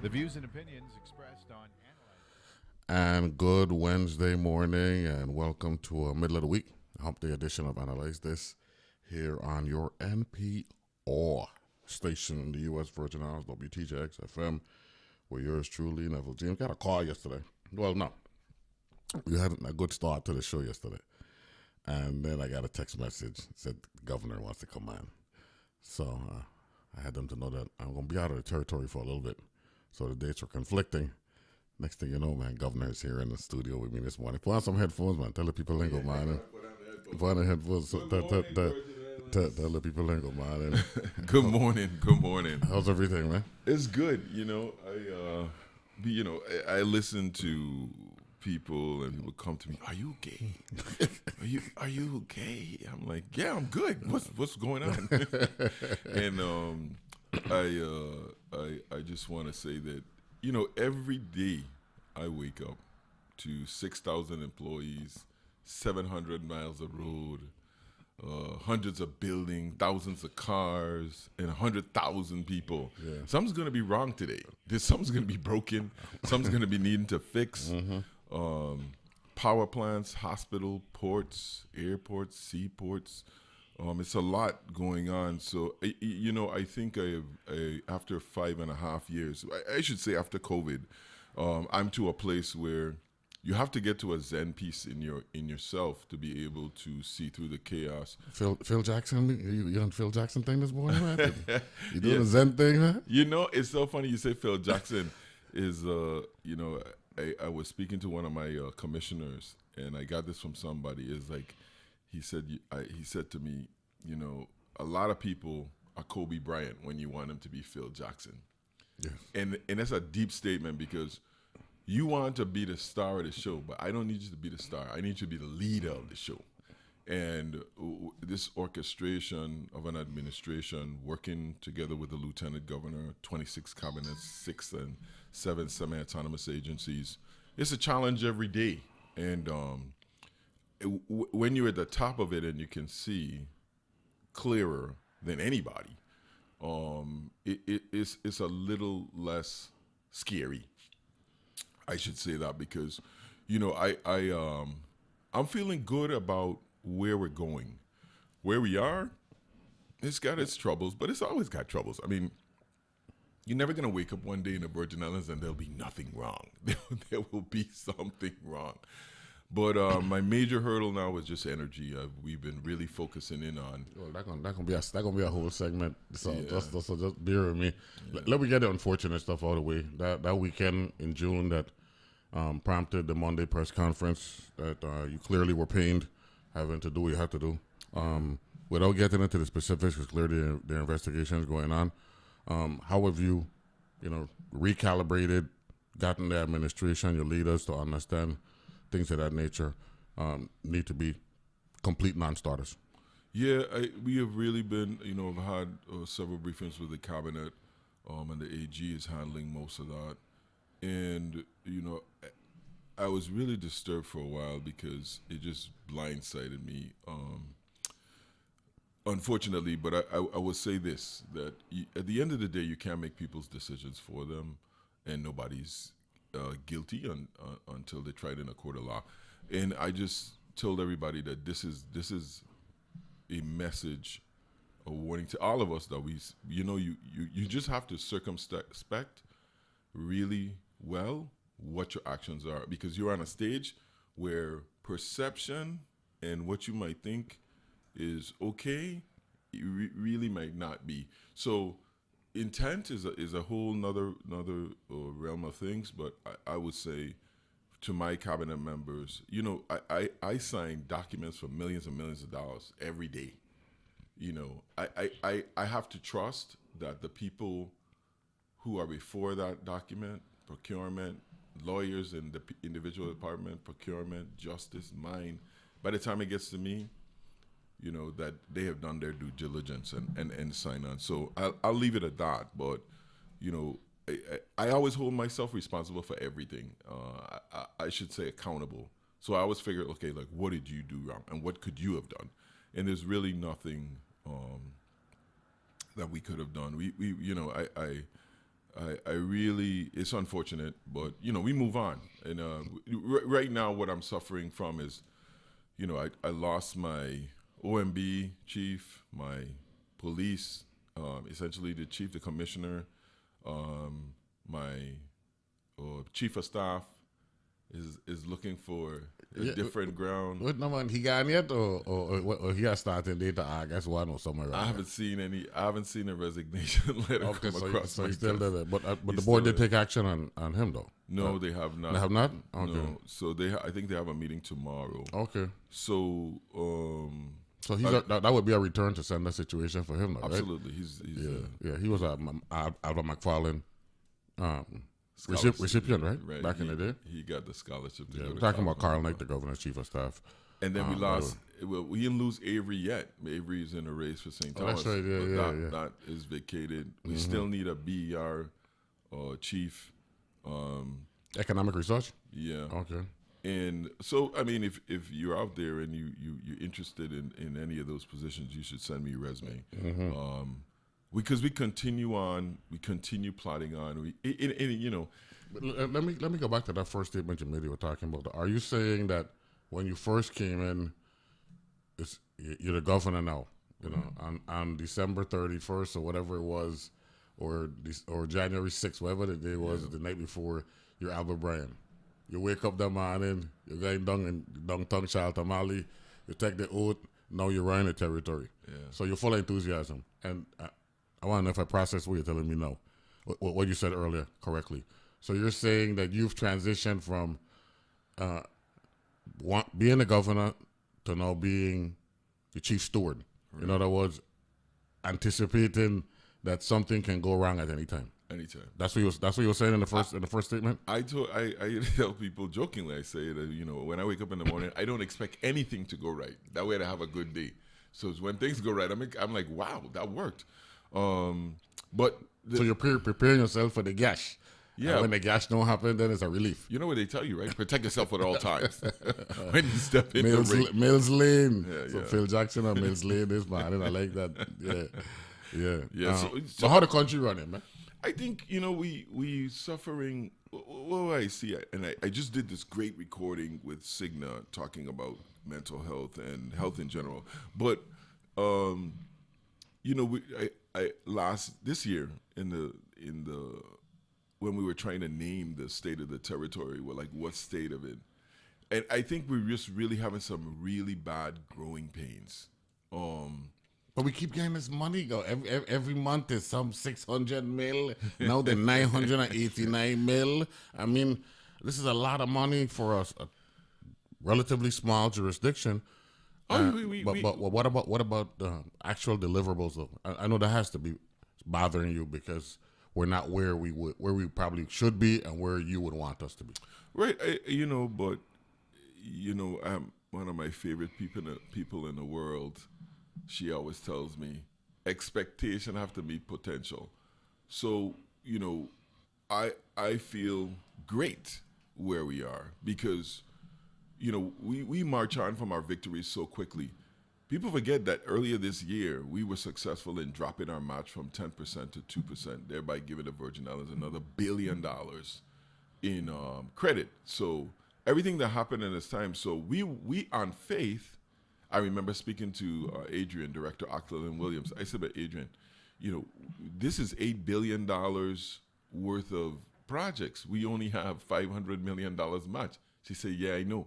The views and opinions expressed on And good Wednesday morning, and welcome to a middle of the week hump day edition of Analyze This here on your NPR station in the U.S. Virgin Islands, WTJX FM, where yours truly, Neville James. Got a call yesterday. Well, no, we had a good start to the show yesterday, and then I got a text message said the governor wants to come on. So I had them to know that I'm going to be out of the territory for a little bit. So the dates were conflicting. Next thing you know, man, governor is here in the studio with me this morning. Put on some headphones, man. Tell the people ain't go mind. Put on the headphones. So tell the people ain't go mind. Good morning. Good morning. How's everything, man? It's good. I listen to people and people come to me. Are you gay? Are you gay? I'm like, yeah, I'm good. What's going on? And I just want to say that every day I wake up to 6,000 employees, 700 miles of road, hundreds of buildings, thousands of cars, and 100,000 people. Yeah. Something's going to be wrong today. Something's going to be broken. Something's going to be needing to fix. Power plants, hospital, ports, airports, seaports. It's a lot going on. So, I think after 5.5 years, I should say after COVID, I'm to a place where you have to get to a Zen peace in yourself to be able to see through the chaos. Phil Jackson, you on Phil Jackson thing this morning, man? You doing the Zen thing, man? It's so funny you say Phil Jackson is, I was speaking to one of my commissioners, and I got this from somebody. Is like, he said to me, a lot of people are Kobe Bryant when you want him to be Phil Jackson. Yes. And that's a deep statement because you want to be the star of the show, but I don't need you to be the star. I need you to be the leader of the show. And this orchestration of an administration working together with the lieutenant governor, 26 cabinets, 6 and 7 semi-autonomous agencies, it's a challenge every day. And when you're at the top of it and you can see clearer than anybody, it's a little less scary. I should say that because, I'm feeling good about where we're going. Where we are, it's got its troubles, but it's always got troubles. I mean, you're never going to wake up one day in the Virgin Islands and there'll be nothing wrong. There will be something wrong. But my major hurdle now is just energy. We've been really focusing in on. Well, that gonna be a whole segment. So just bear with me. Yeah. Let me get the unfortunate stuff out of the way. That weekend in June that prompted the Monday press conference that you clearly were pained having to do what you had to do. Without getting into the specifics, because clearly the investigation is going on. How have you, recalibrated, gotten the administration, your leaders to understand things of that nature need to be complete non-starters? Yeah, we have really been, I've had several briefings with the cabinet, and the AG is handling most of that. And, I was really disturbed for a while because it just blindsided me, unfortunately. But I will say this, that at the end of the day, you can't make people's decisions for them, and nobody's guilty until they're tried in a court of law. And I just told everybody that this is a message, a warning to all of us that you just have to circumspect really well what your actions are, because you're on a stage where perception and what you might think is okay, it really might not be. So intent is a whole nother realm of things, but I would say to my cabinet members, I sign documents for millions and millions of dollars every day. I have to trust that the people who are before that document, procurement, lawyers in the individual department, procurement, justice, mine, by the time it gets to me, that they have done their due diligence and sign on. So I'll leave it at that. But, I always hold myself responsible for everything. I should say accountable. So I always figure, okay, like, what did you do wrong? And what could you have done? And there's really nothing that we could have done. I really, it's unfortunate, but we move on. And right now, what I'm suffering from is, I lost my OMB chief, my police, essentially the chief, the commissioner, my chief of staff is looking for a different ground. What number he got yet, or he has starting date to August 1 or somewhere around I haven't seen a resignation letter come across. So my he still desk. did it, but the He's board still did take action on him though. No, they have not. They have not. Okay. No, so I think they have a meeting tomorrow. Okay. So So that would be a return to sender situation for him, though, right? absolutely. He's He was a Alva McFarlane recipient, right? Back in the day. He got the scholarship to go We're to talking about college. Carl Knight, the governor's chief of staff. And then we lost. Well, we didn't lose Avery yet. Avery is in a race for St. Thomas. That's right. Yeah. That is vacated. We still need a BER chief. Economic research. Yeah. Okay. And so, I mean, if you're out there and you're interested in any of those positions, you should send me your resume. Because we continue on, we continue plotting on. But let me go back to that first statement you were talking about. Are you saying that when you first came in, you're the governor now? On December 31st or whatever it was, or January 6th, whatever the day was, the night before, you're Albert Bryan. You wake up that morning, you're going down tongue child tamale, you take the oath, now you're running the territory. Yeah. So you're full of enthusiasm. And I want to know if I process what you're telling me now, what you said earlier correctly. So you're saying that you've transitioned from being the governor to now being the chief steward. Right. In other words, anticipating that something can go wrong at any time. Anytime. That's what you were saying in the first statement. I tell people jokingly. I say that when I wake up in the morning, I don't expect anything to go right. That way, I have a good day. So when things go right, I'm like, wow, that worked. So you're preparing yourself for the gash. Yeah. And when the gash don't happen, then it's a relief. You know what they tell you, right? Protect yourself at all times. When you step in the ring. Mills Lane. Yeah, So Phil Jackson on Mills Lane this morning. I like that. Yeah. So how the country running, man? I think we suffering. Well, I see, and I just did this great recording with Cigna talking about mental health and health in general. But this year in the when we were trying to name the state of the territory, we're like, what state of it? And I think we're just really having some really bad growing pains. But we keep getting this money go. Every month is some 600 mil. Now the 989 mil. I mean, this is a lot of money for a relatively small jurisdiction. But what about actual deliverables? Though? I know that has to be bothering you because we're not where we probably should be and where you would want us to be. Right. One of my favorite people in the world. She always tells me, expectation have to meet potential. So, I feel great where we are because, we march on from our victories so quickly. People forget that earlier this year, we were successful in dropping our match from 10% to 2%, thereby giving the Virgin Islands another $1 billion in credit. So everything that happened in this time, so we on faith. I remember speaking to Adrian, Director Octland Williams. I said, but Adrian, this is $8 billion worth of projects. We only have $500 million match. She said, yeah, I know.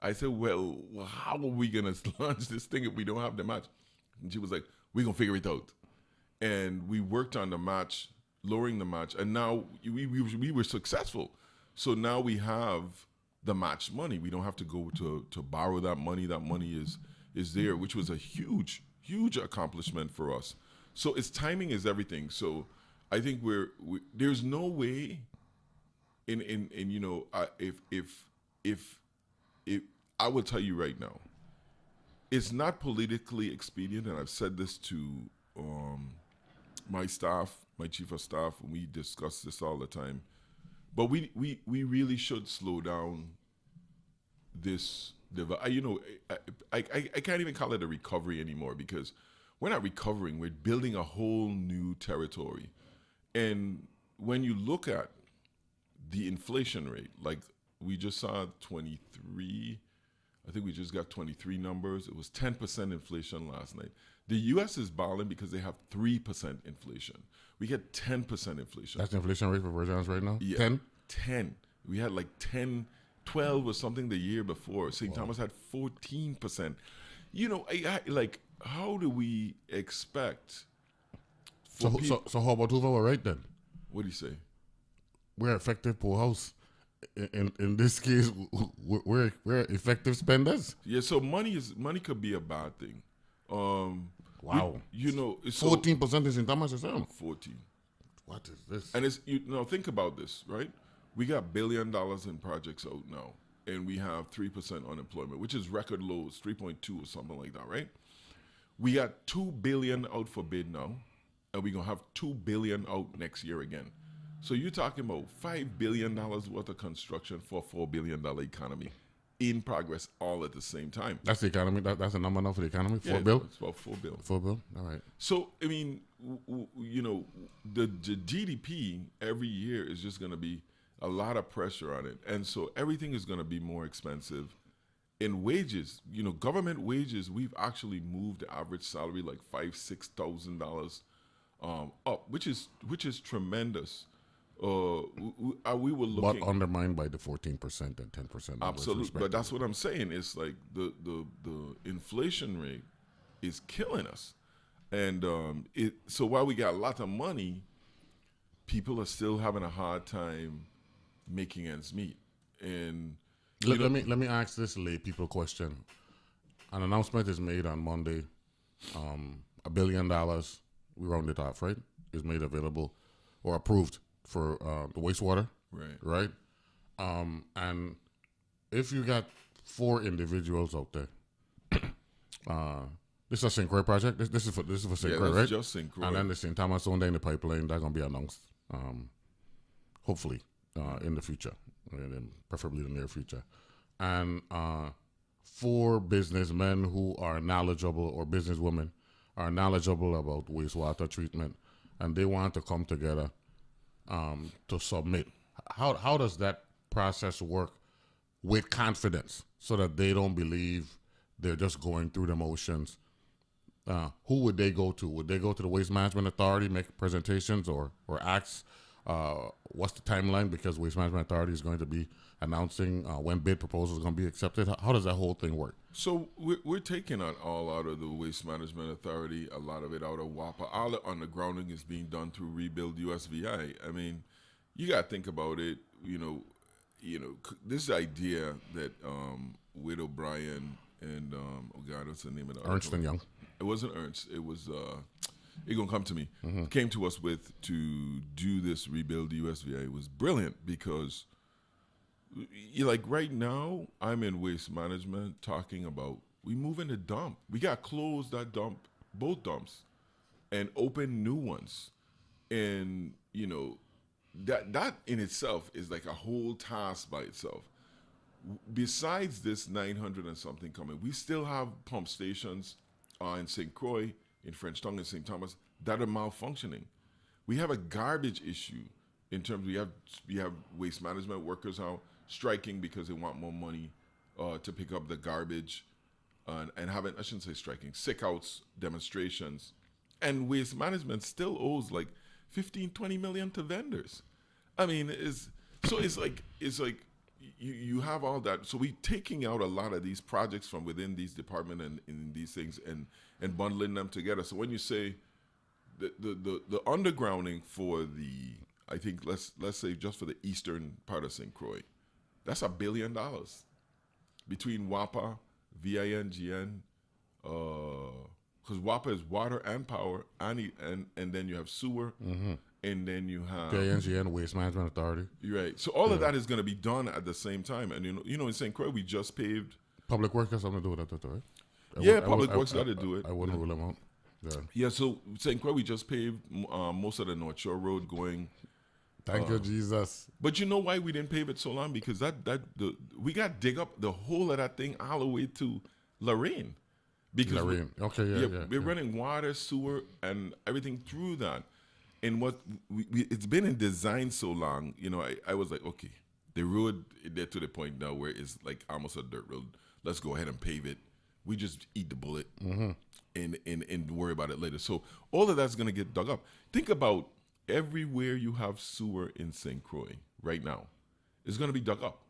I said, well, how are we going to launch this thing if we don't have the match? And she was like, we're going to figure it out. And we worked on the match, lowering the match, and now we were successful. So now we have the match money. We don't have to go to borrow that money. That money is there, which was a huge accomplishment for us. So its timing is everything. So I think there's no way if I will tell you right now, it's not politically expedient, and I've said this to my staff, my chief of staff, and we discuss this all the time. But we really should slow down this. I can't even call it a recovery anymore because we're not recovering. We're building a whole new territory. And, when you look at the inflation rate, like we just saw 23, I think we just got 23 numbers. It was 10% inflation last night. The U.S. is balling because they have 3% inflation. We get 10% inflation. That's the inflation rate for Virgin Islands right now? Yeah, 10? 10. We had like 10, 12 or something the year before. St. Thomas had 14%. You know, like, how do we expect? So how about Hoover right then? What do you say? We're effective poor house. In this case, we're effective spenders. Yeah, so money could be a bad thing. Wow. You know, 14% is in Thomas yourself. 14. What is this? And it's think about this, right? We got $1 billion in projects out now, and we have 3% unemployment, which is record lows, 3.2 or something like that, right? We got $2 billion out for bid now, and we're gonna have $2 billion out next year again. So you're talking about $5 billion worth of construction for a $4 billion economy in progress all at the same time. That's the economy. That's a number now for the economy. Yeah, $4 billion. It's about $4 billion. $4 billion. All right. So I mean, you know, the GDP every year is just going to be a lot of pressure on it, and so everything is going to be more expensive. In wages, you know, government wages, we've actually moved the average salary like $5,000-$6,000 up, which is tremendous. We were looking, but undermined by the 14% and 10%. Absolutely, but that's what I'm saying. It's like the inflation rate is killing us, and so while we got a lot of money, people are still having a hard time making ends meet. And let me ask this lay people question. An announcement is made on Monday. $1 billion, we round it off, right? Is made available or approved for the wastewater, right? And if you got 4 individuals out there, this is a St. Croix project. This is for St. Croix, right? Just St. Croix. And then the St. Thomas one day in the pipeline that's gonna be announced, hopefully in the future, and then preferably the near future. And 4 businessmen who are knowledgeable or businesswomen are knowledgeable about wastewater treatment, and they want to come together to submit. How does that process work with confidence so that they don't believe they're just going through the motions? Who would they go to? Would they go to the Waste Management Authority, make presentations or acts? What's the timeline? Because Waste Management Authority is going to be announcing when bid proposals are going to be accepted. How does that whole thing work? So we're taking it all out of the Waste Management Authority, a lot of it out of WAPA. All the undergrounding is being done through Rebuild USVI. I mean, you got to think about it. You know, this idea that Widow Bryan and oh God, what's the name of the Ernst and Young. It wasn't Ernst. It was it gonna come to me. Came to us with to do this Rebuild USVI. It was brilliant because like right now I'm in waste management talking about we moving the dump. We got closed that dump, both dumps, and open new ones. And you know, that in itself is like a whole task by itself. Besides this 900 and something coming, we still have pump stations in St. Croix, in Frenchtown, and St. Thomas that are malfunctioning. We have a garbage issue in terms we have waste management workers out striking because they want more money to pick up the garbage and having, I shouldn't say striking, sick outs, demonstrations. And waste management still owes like 15, 20 million to vendors. I mean, it's like you have all that. So we taking out a lot of these projects from within these departments and in these things and bundling them together. So when you say the undergrounding for the, I think let's say just for the eastern part of St. Croix, that's $1 billion between WAPA, VINGN, because WAPA is water and power, and then you have sewer, and then you have VINGN, Waste Management Authority. Right. So all of that is going to be done at the same time. And you know, in St. Croix we just paved. Public Works has something to do with that, right? Public Works got to do it. I wouldn't rule them out. Yeah. So St. Croix we just paved most of the North Shore Road going. Thank you, Jesus. But you know why we didn't pave it so long? Because we got to dig up the whole of that thing all the way to Lorraine. Because Lorraine. Okay, yeah. We're running water, sewer, and everything through that. And what it's been in design so long, I was like, okay, the road they're to the point now where it's like almost a dirt road. Let's go ahead and pave it. We just eat the bullet and worry about it later. So all of that's gonna get dug up. Think about everywhere you have sewer in St. Croix right now. It's gonna be dug up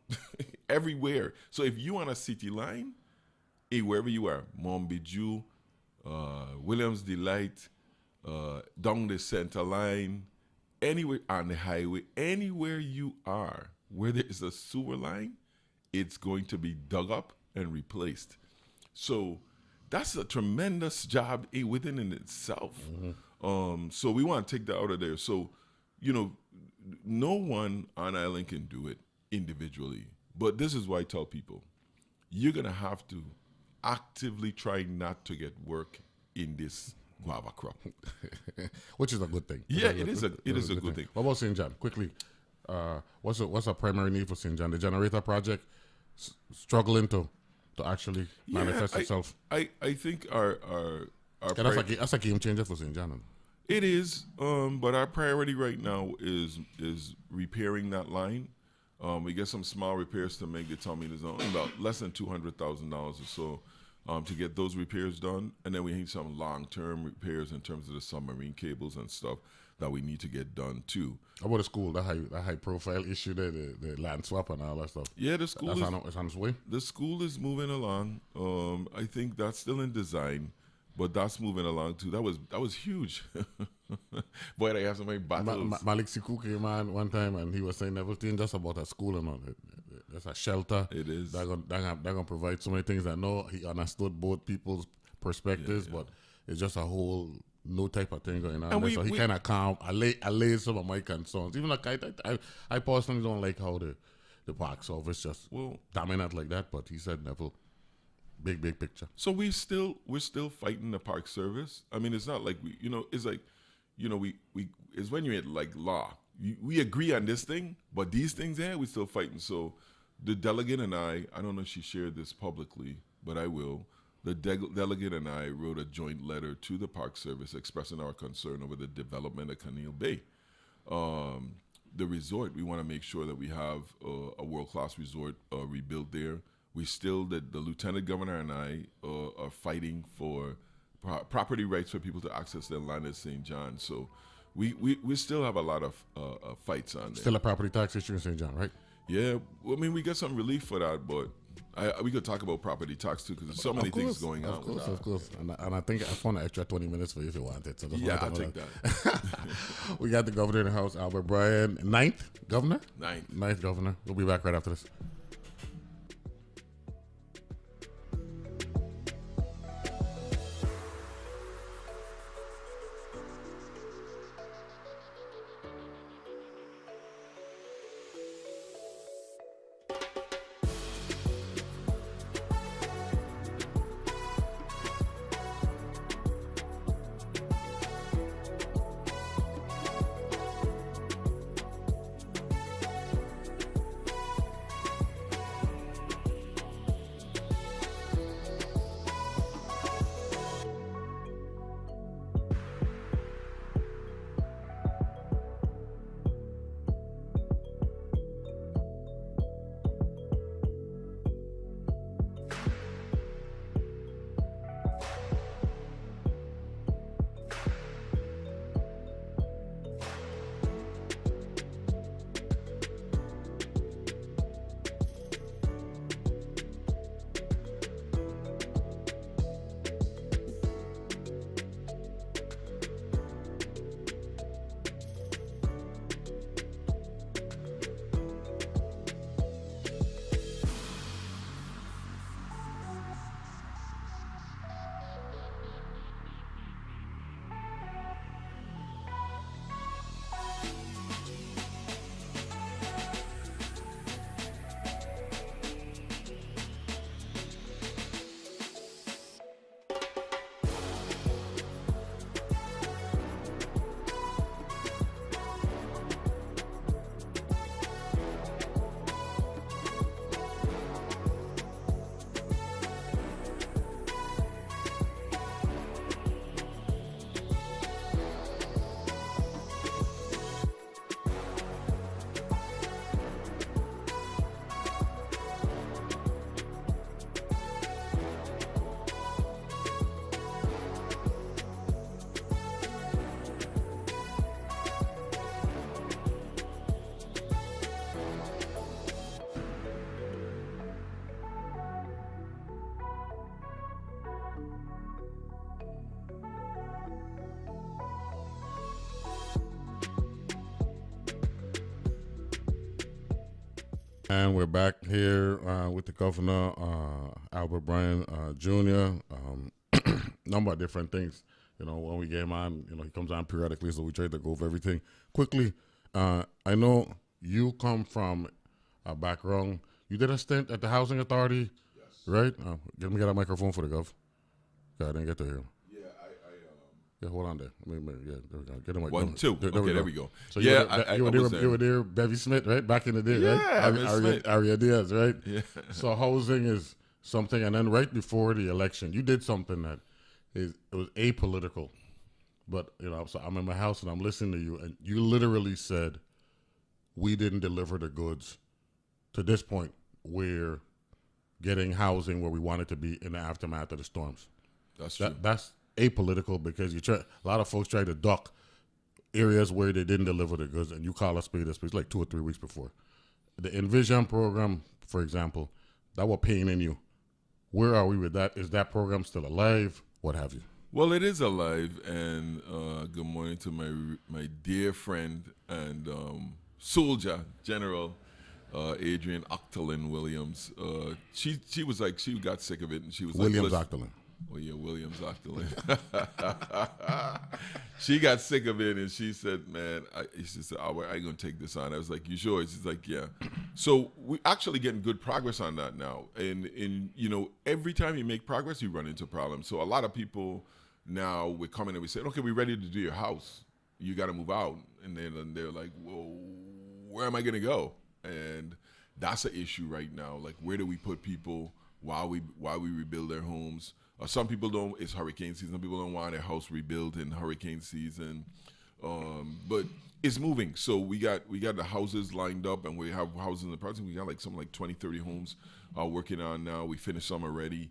everywhere. So if you on a city line, wherever you are, Montbijou, Williams Delight, down the center line, anywhere on the highway, anywhere you are, where there is a sewer line, it's going to be dug up and replaced. So that's a tremendous job within in itself. So we want to take that out of there. So, no one on island can do it individually. But this is why I tell people, you're going to have to actively try not to get work in this guava crop. Which is a good thing. Yeah, it is a good thing. What about St. John? Quickly, what's a primary need for St. John? The generator project struggling to actually manifest itself. I think our that's a game changer for St. John. It is, but our priority right now is repairing that line. We get some small repairs to make the 10 meters on, about less than $200,000 or so, to get those repairs done, and then we need some long-term repairs in terms of the submarine cables and stuff that we need to get done too. How about the school? That high-profile issue there, the land swap and all that stuff. Yeah, the school is on its way. The school is moving along. I think that's still in design, but that's moving along too. That was huge. Boy, they have so many battles. Malik Siku came on one time and he was saying everything just about a school and all. That's a shelter. It is. They're gonna provide so many things. I know he understood both people's perspectives, but it's just a whole new type of thing going on. So he kind of calm, allayed some of my concerns. Even like I personally don't like how the park service just dominant like that. But he said Neville, big picture. So we're still fighting the park service. I mean, it's not like it's like, we it's when you're at like law. We agree on this thing, but these things we're still fighting. So the delegate and I don't know if she shared this publicly, but I will. The delegate and I wrote a joint letter to the Park Service expressing our concern over the development of Caneel Bay. The resort, we want to make sure that we have a world-class resort rebuilt there. The Lieutenant Governor and I are fighting for property rights for people to access their land at St. John. So we still have a lot of fights on there. Still a property tax issue in St. John, right? Yeah, I mean, we get some relief for that, but we could talk about property tax too, because there's so many things going on. Of course. And I think I found an extra 20 minutes for you if you want it. So I'll take that. We got the governor in the house, Albert Bryan. Ninth governor? Ninth governor. We'll be back right after this. And we're back here with the Governor Albert Bryan Jr. Number of different things. You know, when we get him on, you know, he comes on periodically, so we try to go over everything quickly. I know you come from a background. You did a stint at the Housing Authority, Yes. right? Let me get a microphone for the Gov. Yeah, I didn't get to hear him. Yeah, Yeah, hold on there. Yeah, there we go. Get him. 1, 2. There we go. So Yeah, you were there, Bevy Smith, right? Back in the day, Yeah, right? Aria Diaz, right? Yeah. So housing is something, and then right before the election, you did something that it was apolitical. But, you know, so I'm in my house and I'm listening to you, and you literally said, we didn't deliver the goods to this point. We're getting housing where we want it to be in the aftermath of the storms. That's true. That's apolitical because a lot of folks try to duck areas where they didn't deliver the goods, and you call a spade like 2 or 3 weeks before. The Envision program, for example, that was paying you. Where are we with that? Is that program still alive? What have you? Well, it is alive, and good morning to my dear friend and soldier, General Adrian Octalin Williams. She was like, she got sick of it, and she was Williams like, Octalin. Oh yeah, Williams Octalin. She got sick of it, and she said, "Man, she said, I ain't gonna take this on." I was like, "You sure?" She's like, "Yeah." So we're actually getting good progress on that now, and you know, every time you make progress, you run into problems. So a lot of people now we're coming and we say, "Okay, we're ready to do your house. You got to move out," and then they're like, "Well, where am I gonna go?" And that's an issue right now. Like, where do we put people while we rebuild their homes? Some people don't. It's hurricane season. Some people don't want their house rebuilt in hurricane season, but it's moving. So we got the houses lined up, and we have houses in the process. We got like something like 20, 30 homes working on now. We finished some already.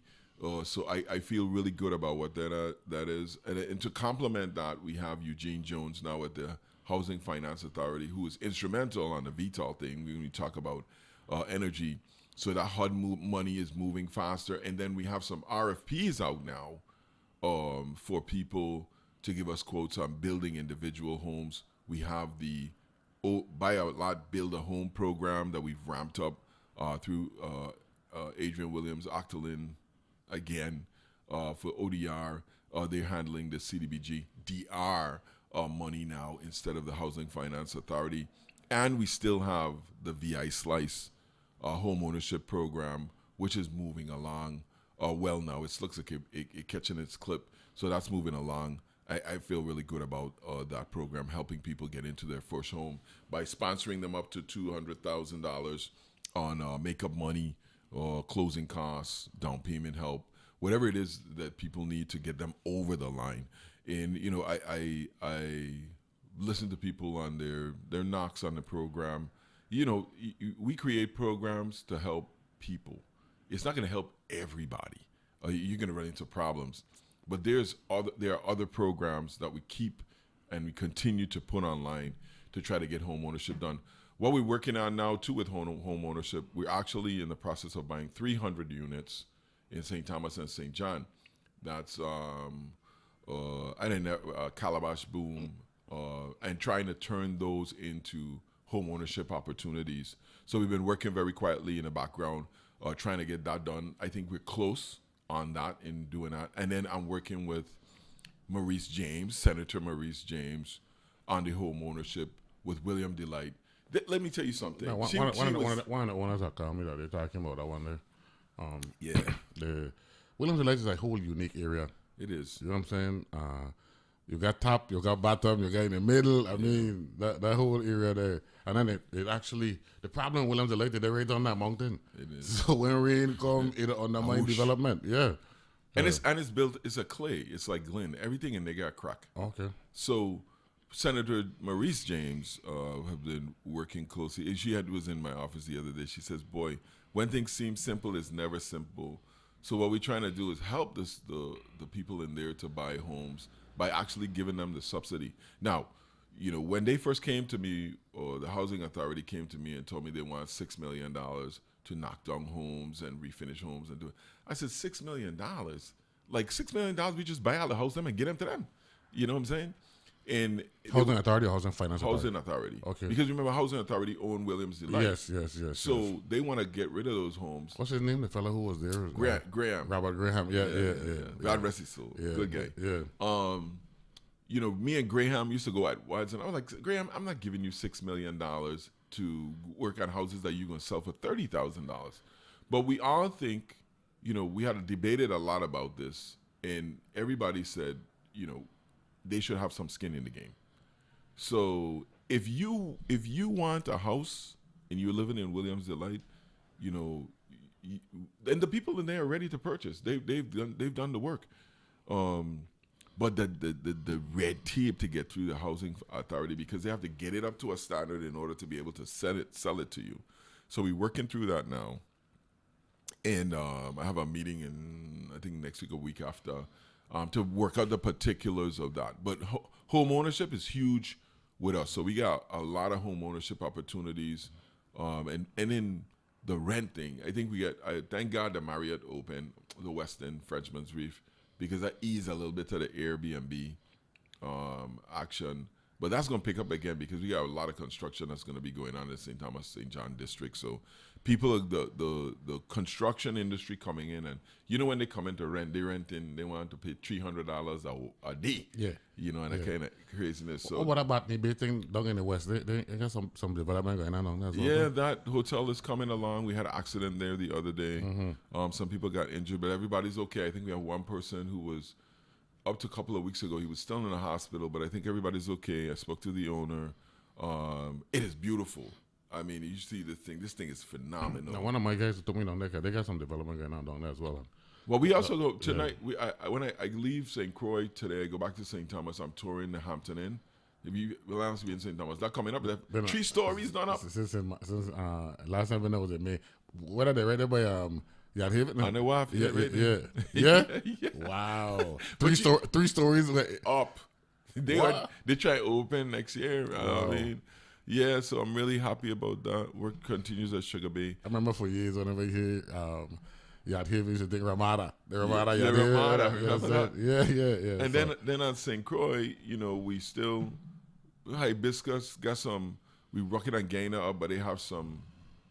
So I feel really good about what that is. And to complement that, we have Eugene Jones now at the Housing Finance Authority, who is instrumental on the VTOL thing when we talk about energy. So that HUD money is moving faster. And then we have some RFPs out now for people to give us quotes on building individual homes. We have the Buy a Lot, Build a Home program that we've ramped up through Adrian Williams Octalin again for ODR. They're handling the CDBG DR money now instead of the Housing Finance Authority. And we still have the VI Slice home ownership program, which is moving along well now. It looks like it catching its clip, so that's moving along. I feel really good about that program, helping people get into their first home by sponsoring them up to $200,000 on makeup money, closing costs, down payment help, whatever it is that people need to get them over the line. And you know, I listen to people on their knocks on the program. You know, we create programs to help people. It's not going to help everybody. You're going to run into problems. But there are other programs that we keep and we continue to put online to try to get home ownership done. What we're working on now, too, with home ownership, we're actually in the process of buying 300 units in St. Thomas and St. John. That's, Calabash Boom, and trying to turn those into home ownership opportunities. So we've been working very quietly in the background, trying to get that done. I think we're close on that in doing that. And then I'm working with Maurice James, Senator Maurice James, on the home ownership with William Delight. Let me tell you something. One of the that call me that they're talking about, I wonder. Yeah. The William Delight is a whole unique area. It is. You know what I'm saying? You got top, you got bottom, you got in the middle. I mean, that whole area there. And then it actually, the problem with Williams Elected, they're right on that mountain. It is. So when rain come, it undermines development. Yeah. And it's built, it's a clay. It's like Glen. Everything in there got crack. Okay. So Senator Maurice James have been working closely. And she was in my office the other day. She says, boy, when things seem simple, it's never simple. So what we're trying to do is help the people in there to buy homes by actually giving them the subsidy. Now, you know, when they first came to me, or the Housing Authority came to me and told me they want $6 million to knock down homes and refinish homes and do it, I said, $6 million? Like $6 million, we just buy out the house them and get them to them. You know what I'm saying? And Housing Authority or Housing Finance Housing Authority. Okay. Because remember, Housing Authority owned Williams Delight. Yes. So they want to get rid of those homes. What's his name? The fellow who was there? Graham. Robert Graham. Yeah. God rest his soul. Yeah, Good guy. Yeah. You know, me and Graham used to go at once, and I was like, Graham, I'm not giving you $6 million to work on houses that you're going to sell for $30,000. But we all think, you know, we had debated a lot about this, and everybody said, you know, they should have some skin in the game. So if you want a house and you're living in Williams Delight, you know, and the people in there are ready to purchase. They've done the work. But the red tape to get through the housing authority, because they have to get it up to a standard in order to be able to sell it to you. So we're working through that now. And I have a meeting in, I think, next week or week after, to work out the particulars of that. But home ownership is huge with us. So we got a lot of home ownership opportunities. And in the renting, I think thank God the Marriott opened the Westin Frenchman's Reef, because that eased a little bit of the Airbnb action. But that's going to pick up again, because we got a lot of construction that's going to be going on in St. Thomas, St. John district. So people, the construction industry coming in, and you know, when they come in to rent, they want to pay $300 a day. Yeah. You know, and that kind of craziness. So what about the big thing down in the West? They got some development going on there as well. Yeah, that hotel is coming along. We had an accident there the other day. Some people got injured, but everybody's okay. I think we have one person who was, up to a couple of weeks ago, he was still in the hospital, but I think everybody's okay. I spoke to the owner. It is beautiful. I mean, you see this thing is phenomenal. Now, one of my guys told me down there, they got some development going on down there as well. Well, we also go tonight. When I leave St. Croix today, I go back to St. Thomas. I'm touring the Hampton Inn. If you will honestly be in St. Thomas, that coming up. That 3 stories done up. Since last time I was in May. What are they ready by Yard Haven? I know why. Yeah. Wow. 3 stories up. They try to open next year. Wow. I mean, yeah. So I'm really happy about that. Work continues at Sugar Bay. I remember for years whenever you hear Yard Haven, you should think Ramada. The Ramada. Yeah, Ramada. Remember that? Yeah. And then on St. Croix, you know, we still Hibiscus got some. We working on Gaina up, but they have some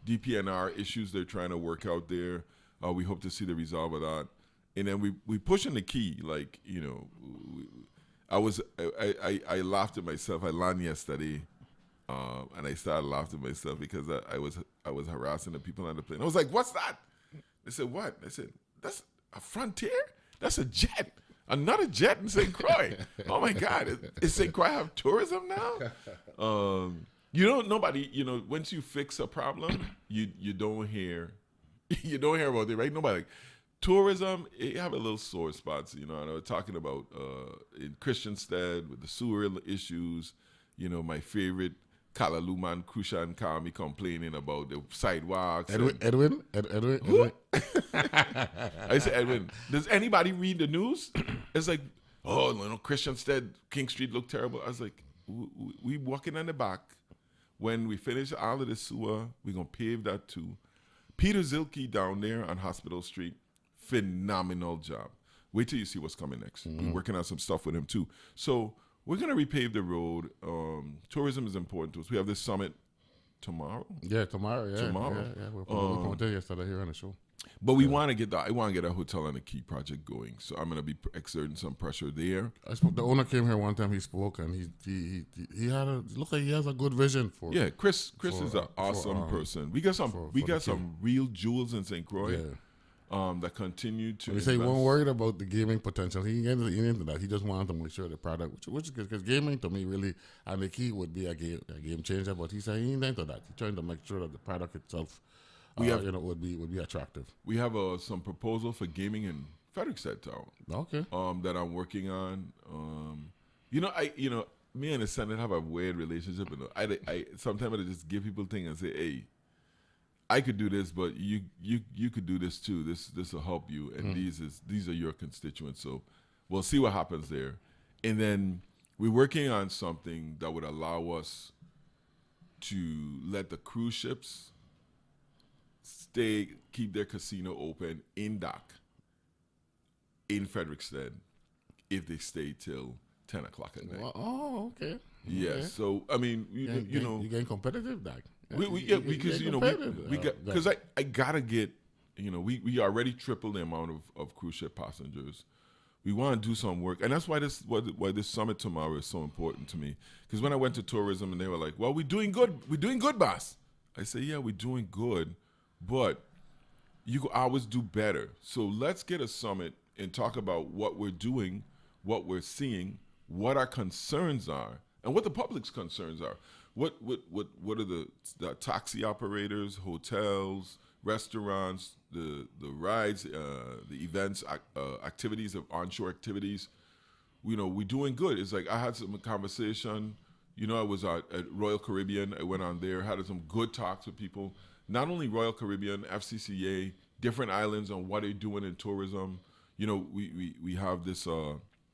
DPNR issues they're trying to work out there. We hope to see the resolve of that. And then we pushing the key, like, you know, I laughed at myself. I landed yesterday, and I started laughing at myself because I was harassing the people on the plane. I was like, "What's that?" They said, "What?" I said, "That's a Frontier. That's a jet. Another jet in St. Croix. Oh my God, is St. Croix have tourism now?" You know, nobody. You know, once you fix a problem, you don't hear about it, right? Nobody. Like, tourism, it have a little sore spots, you know. And I was talking about in Christianstead with the sewer issues. You know, my favorite Kalaluman Krushan Kami complaining about the sidewalks. Edwin? Who? I said, Edwin, does anybody read the news? It's like, oh, no, Christianstead, King Street look terrible. I was like, we walking on the back. When we finish all of the sewer, we're going to pave that too. Peter Zilke down there on Hospital Street, phenomenal job. Wait till you see what's coming next. We're working on some stuff with him too. So we're going to repave the road. Tourism is important to us. We have this summit tomorrow. Yeah, tomorrow. Yeah, tomorrow. Yeah. We're promoting there yesterday here on the show. But we want to get I want to get a hotel on the Key project going. So I'm going to be exerting some pressure there. The owner came here one time. He spoke, and he had look like he has a good vision for. Yeah, Chris is an awesome person. We got some real jewels in St. Croix. Yeah. That continue to. He said he wasn't worried about the gaming potential. He ain't into that. He just wanted to make sure the product, which is good, because gaming to me really, and the key would be a game changer. But he said he ain't into that. He's trying to make sure that the product itself, would be attractive. We have some proposal for gaming in Frederickstead Town. Okay. That I'm working on. Me and the Senate have a weird relationship. I sometimes I just give people things and say, hey, I could do this, but you could do this too. This will help you, and these are your constituents. So we'll see what happens there. And then we're working on something that would allow us to let the cruise ships keep their casino open in dock in Frederickstead if they stay till 10 o'clock at night. Oh, okay. Yeah. Okay. So I mean, you know, you're getting competitive, Doc. because you know we got because I gotta get, you know, we already tripled the amount of cruise ship passengers. We want to do some work, and that's why this summit tomorrow is so important to me. Because when I went to tourism, and they were like, "Well, we're doing good, boss." I say, "Yeah, we're doing good, but you could always do better." So let's get a summit and talk about what we're doing, what we're seeing, what our concerns are, and what the public's concerns are. What are the taxi operators, hotels, restaurants, the rides, the events, activities of onshore activities? You know, we're doing good. It's like I had some conversation. You know, I was at Royal Caribbean. I went on there, had some good talks with people. Not only Royal Caribbean, FCCA, different islands on what they're doing in tourism. You know, we have this.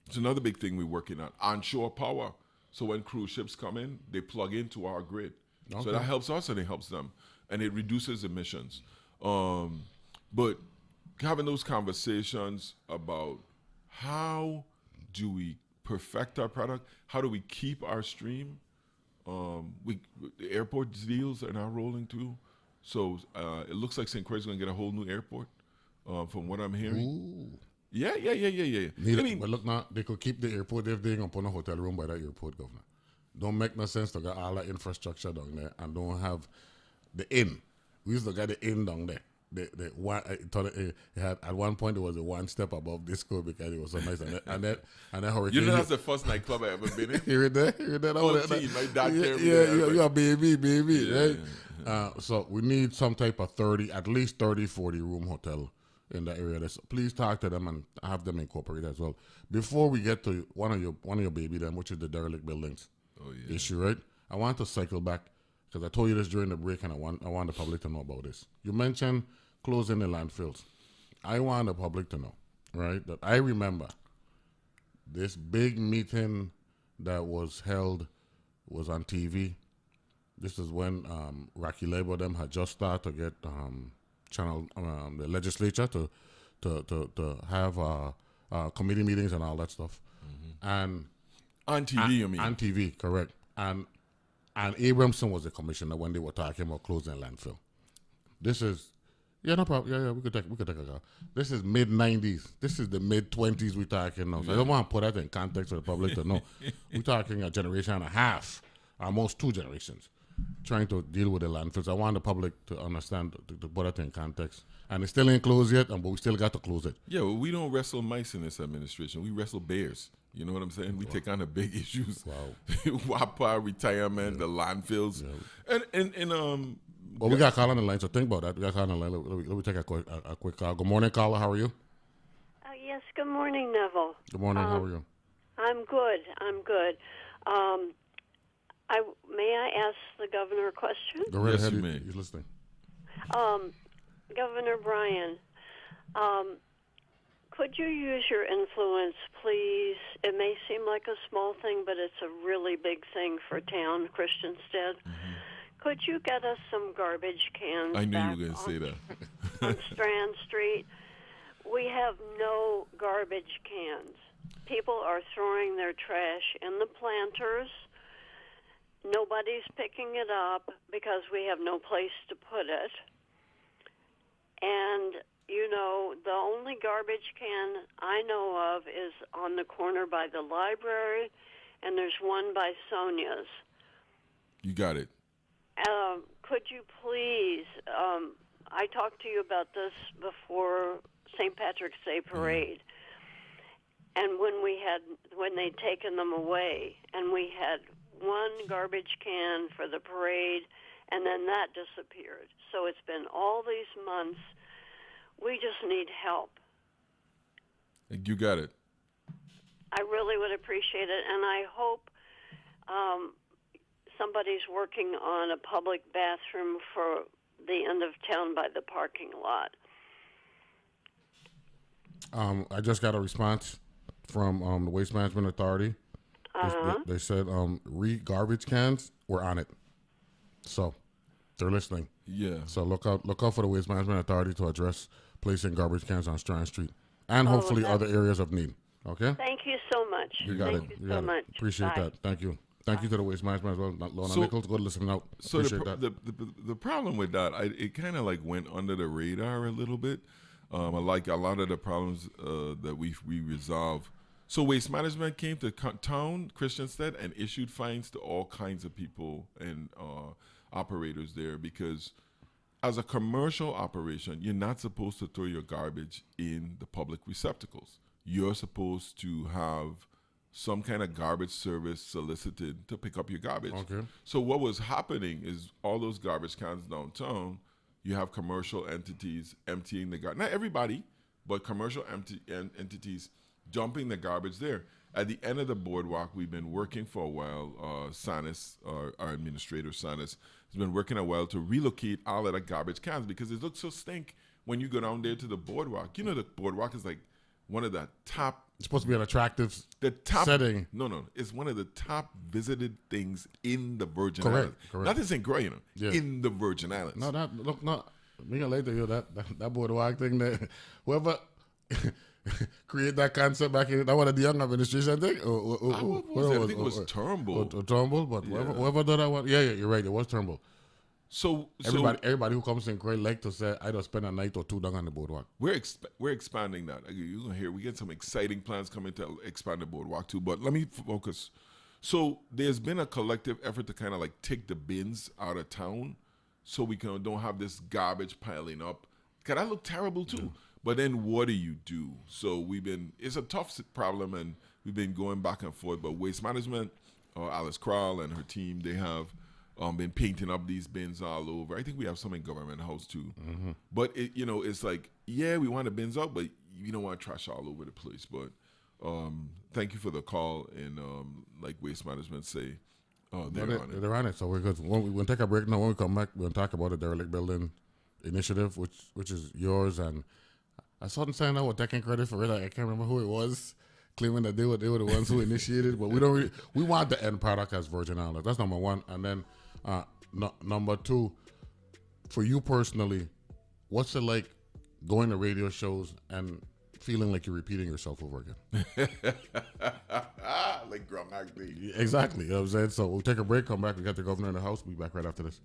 It's another big thing we're working on, onshore power. So when cruise ships come in, they plug into our grid. Okay. So that helps us and it helps them. And it reduces emissions. But having those conversations about how do we perfect our product? How do we keep our stream? The airport deals are now rolling too. So it looks like St. Croix is going to get a whole new airport from what I'm hearing. Ooh. Yeah. But look now, they could keep the airport if they ain't gonna put a hotel room by that airport, Governor. Don't make no sense to get all that infrastructure down there and don't have the inn. We used to get the inn down there. The one it had at one point it was a one step above disco because it was so nice and then hurricane. You know that's the first nightclub I ever been in. Hear it there. My dad carried me there. You're a baby, yeah, right? Yeah. So we need some type of at least 30, 40 room hotel in the area. Please talk to them and have them incorporate as well. Before we get to one of your baby them, which is the derelict buildings issue, right? I want to cycle back because I told you this during the break, and I want the public to know about this. You mentioned closing the landfills. I want the public to know, right, that I remember this big meeting that was held was on TV. This is when Rocky Labor them had just started to get the legislature to have committee meetings and all that stuff, and on TV, you mean? On TV, correct. And Abramson was the commissioner when they were talking about closing landfill. This is no problem. Yeah, we could take a call. This is mid-90s. This is the mid-20s we're talking now. So I don't want to put that in context for the public to know. We're talking a generation and a half, almost 2 generations, trying to deal with the landfills. I want the public to understand, to put that in context. And it's still ain't closed yet, but we still got to close it. Yeah, well, we don't wrestle mice in this administration. We wrestle bears. You know what I'm saying? We take on the big issues. Wow. WAPA, retirement, the landfills. Yeah. And well, we got a call on the line, so think about that. We got a call on the line. Let me take a quick call. Good morning, caller. How are you? Yes, good morning, Neville. Good morning. How are you? I'm good. May I ask the governor a question? Go right ahead. You may. He's listening. Governor Bryan, could you use your influence, please? It may seem like a small thing, but it's a really big thing for town, Christiansted. Mm-hmm. Could you get us some garbage cans? I knew you were going to say that. On Strand Street. We have no garbage cans. People are throwing their trash in the planters. Nobody's picking it up because we have no place to put it. And, you know, the only garbage can I know of is on the corner by the library, and there's one by Sonia's. You got it. Could you please, I talked to you about this before St. Patrick's Day parade, and when they'd taken them away, and we had one garbage can for the parade, and then that disappeared. So it's been all these months. We just need help. You got it. I really would appreciate it, and I hope somebody's working on a public bathroom for the end of town by the parking lot. I just got a response from the Waste Management Authority. They said garbage cans were on it, so they're listening. Yeah. So look out for the Waste Management Authority to address placing garbage cans on Strand Street and hopefully other areas of need. Okay? Thank you so much. You got Thank it. you You so got much. it. Appreciate Bye. that. Thank you. Thank you to the Waste Management as well. Lorna So- Nichols, good listening out. So Appreciate that. the problem with that, it kind of like went under the radar a little bit. I like a lot of the problems that we resolve. So Waste Management came to town, Christiansted, and issued fines to all kinds of people and operators there because as a commercial operation, you're not supposed to throw your garbage in the public receptacles. You're supposed to have some kind of garbage service solicited to pick up your garbage. Okay. So what was happening is all those garbage cans downtown, you have commercial entities emptying the garbage. Not everybody, but commercial entities dumping the garbage there. At the end of the boardwalk, we've been working for a while. Sanis, our administrator, Sanis, has been working a while to relocate all of the garbage cans because it looks so stink when you go down there to the boardwalk. You know, the boardwalk is like one of the top. It's supposed to be an attractive Top setting. No, it's one of the top visited things in the Virgin Correct, Islands. correct. Not in St. Croix, Yeah. in the Virgin Islands. No, me and later, that boardwalk thing that whoever create that concept back in that one of the young administration thing. What was it? I think it was Turnbull. Turnbull, but whoever did that one, yeah, you're right. It was Turnbull. So Everybody who comes in St. like to say, I don't spend a night or two down on the boardwalk. we're expanding that. You're gonna hear we get some exciting plans coming to expand the boardwalk too. But let me focus. So there's been a collective effort to kind of like take the bins out of town, so we don't have this garbage piling up. Cause that look terrible too. But then what do you do? So it's a tough problem, and we've been going back and forth. But Waste Management, Alice Crowell and her team, they have been painting up these bins all over. I think we have some in Government House too. Mm-hmm. But it's like, yeah, we want the bins up, but you don't want trash all over the place. But thank you for the call, and like Waste Management say, They're on it, so we're good. We'll take a break now. When we come back, we'll talk about the derelict building initiative, which is yours. And I saw them saying that we're taking credit for it. I can't remember who it was, claiming that they were the ones who initiated. But we want the end product as Virgin Islands. That's number one. And then number two, for you personally, what's it like going to radio shows and feeling like you're repeating yourself over again? like Groundhog Day. Exactly. You know what I'm saying? So we'll take a break, come back. We got the governor in the house. We'll be back right after this.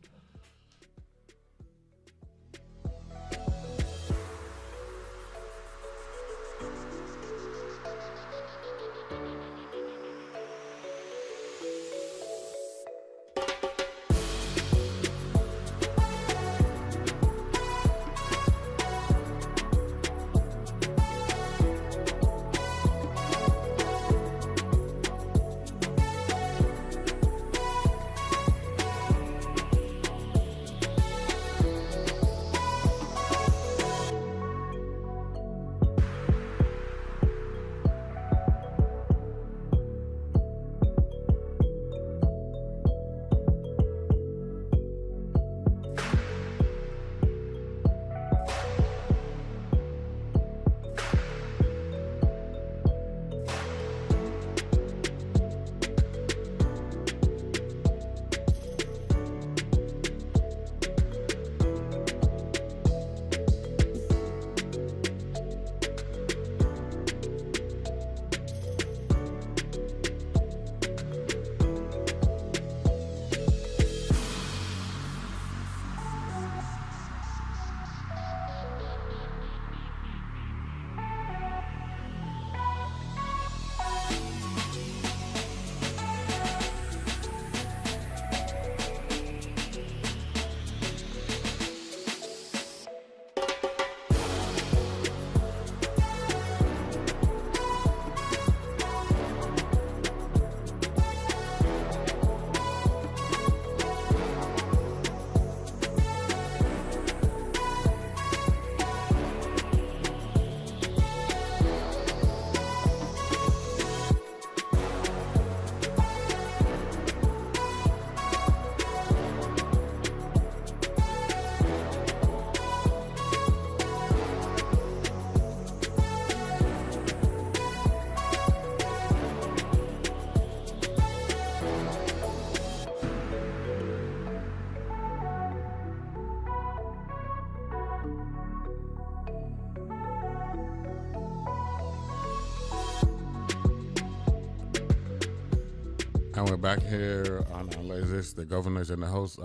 And we're back here on Analyze This. The governor's in the house.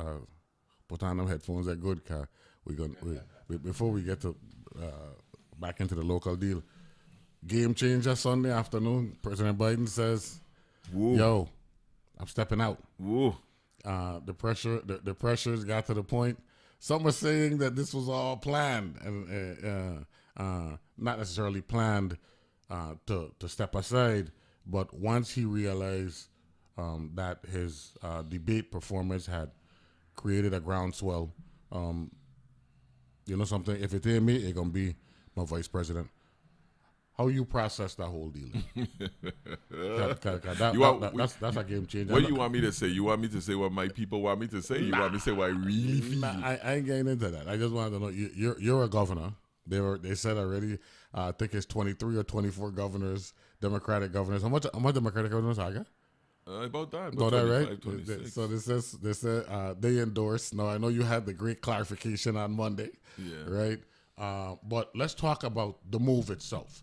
Put on them headphones. They're good, car. Before we get to back into the local deal, game changer Sunday afternoon. President Biden says, Woo. "Yo, I'm stepping out." Woo. The pressures got to the point. Some are saying that this was all planned and not necessarily planned to step aside, but once he realized that his debate performance had created a groundswell, you know something, if it ain't me, it's going to be my vice president. How you process that whole deal? That's a game changer. What do you want me to say? You want me to say what my people want me to say? You want me to say what I really feel? I ain't getting into that. I just wanted to know, you're a governor. They said already, I think it's 23 or 24 governors, Democratic governors. How much Democratic governors I got? About that. Got that right? 26. So they said they endorsed. Now, I know you had the great clarification on Monday, right? But let's talk about the move itself,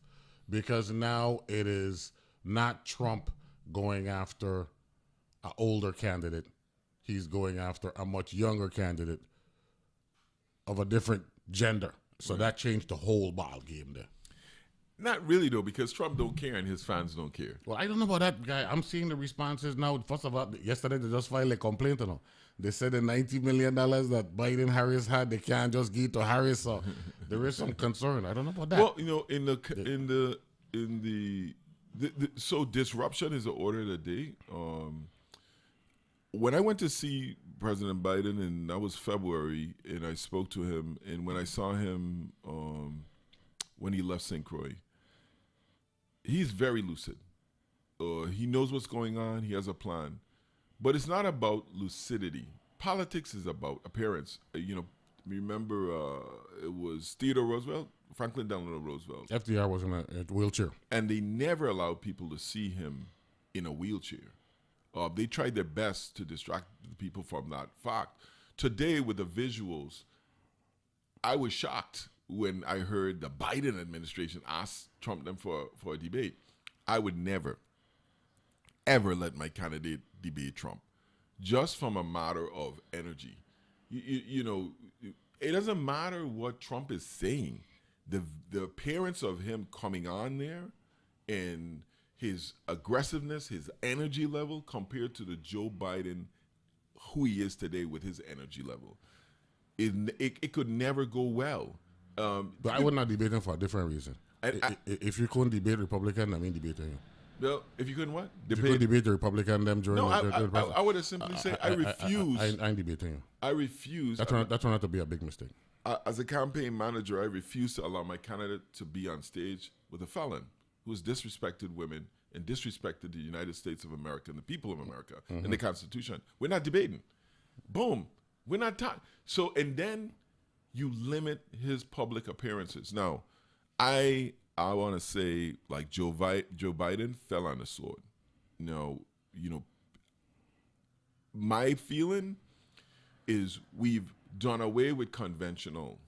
because now it is not Trump going after an older candidate. He's going after a much younger candidate of a different gender. So that changed the whole ball game there. Not really, though, because Trump don't care and his fans don't care. Well, I don't know about that guy. I'm seeing the responses now. First of all, yesterday they just filed a complaint on him. They said the $90 million that Biden Harris had, they can't just give to Harris. So there is some concern. I don't know about that. Well, you know, so disruption is the order of the day. When I went to see President Biden, and that was February, and I spoke to him, and when I saw him when he left St. Croix, he's very lucid. He knows what's going on. He has a plan. But it's not about lucidity. Politics is about appearance. Remember it was Theodore Roosevelt, Franklin Delano Roosevelt. FDR was in a wheelchair. And they never allowed people to see him in a wheelchair. They tried their best to distract the people from that fact. Today, with the visuals, I was shocked when I heard the Biden administration ask Trump them for a debate. I would never, ever let my candidate debate Trump, just from a matter of energy. You know, it doesn't matter what Trump is saying. The appearance of him coming on there and his aggressiveness, his energy level compared to the Joe Biden, who he is today with his energy level, it could never go well. But I would not debate him for a different reason. If you couldn't debate Republican, I mean debate him. Well, if you couldn't what? If you couldn't debate the Republican, them during I would have simply say I refuse. I ain't debating him. I refuse. That turned out to be a big mistake. As a campaign manager, I refuse to allow my candidate to be on stage with a felon who has disrespected women and disrespected the United States of America and the people of America and the Constitution. We're not debating. Boom. We're not talking. So, and then you limit his public appearances. Now, I want to say, like, Joe Biden fell on the sword. Now, my feeling is we've done away with conventional,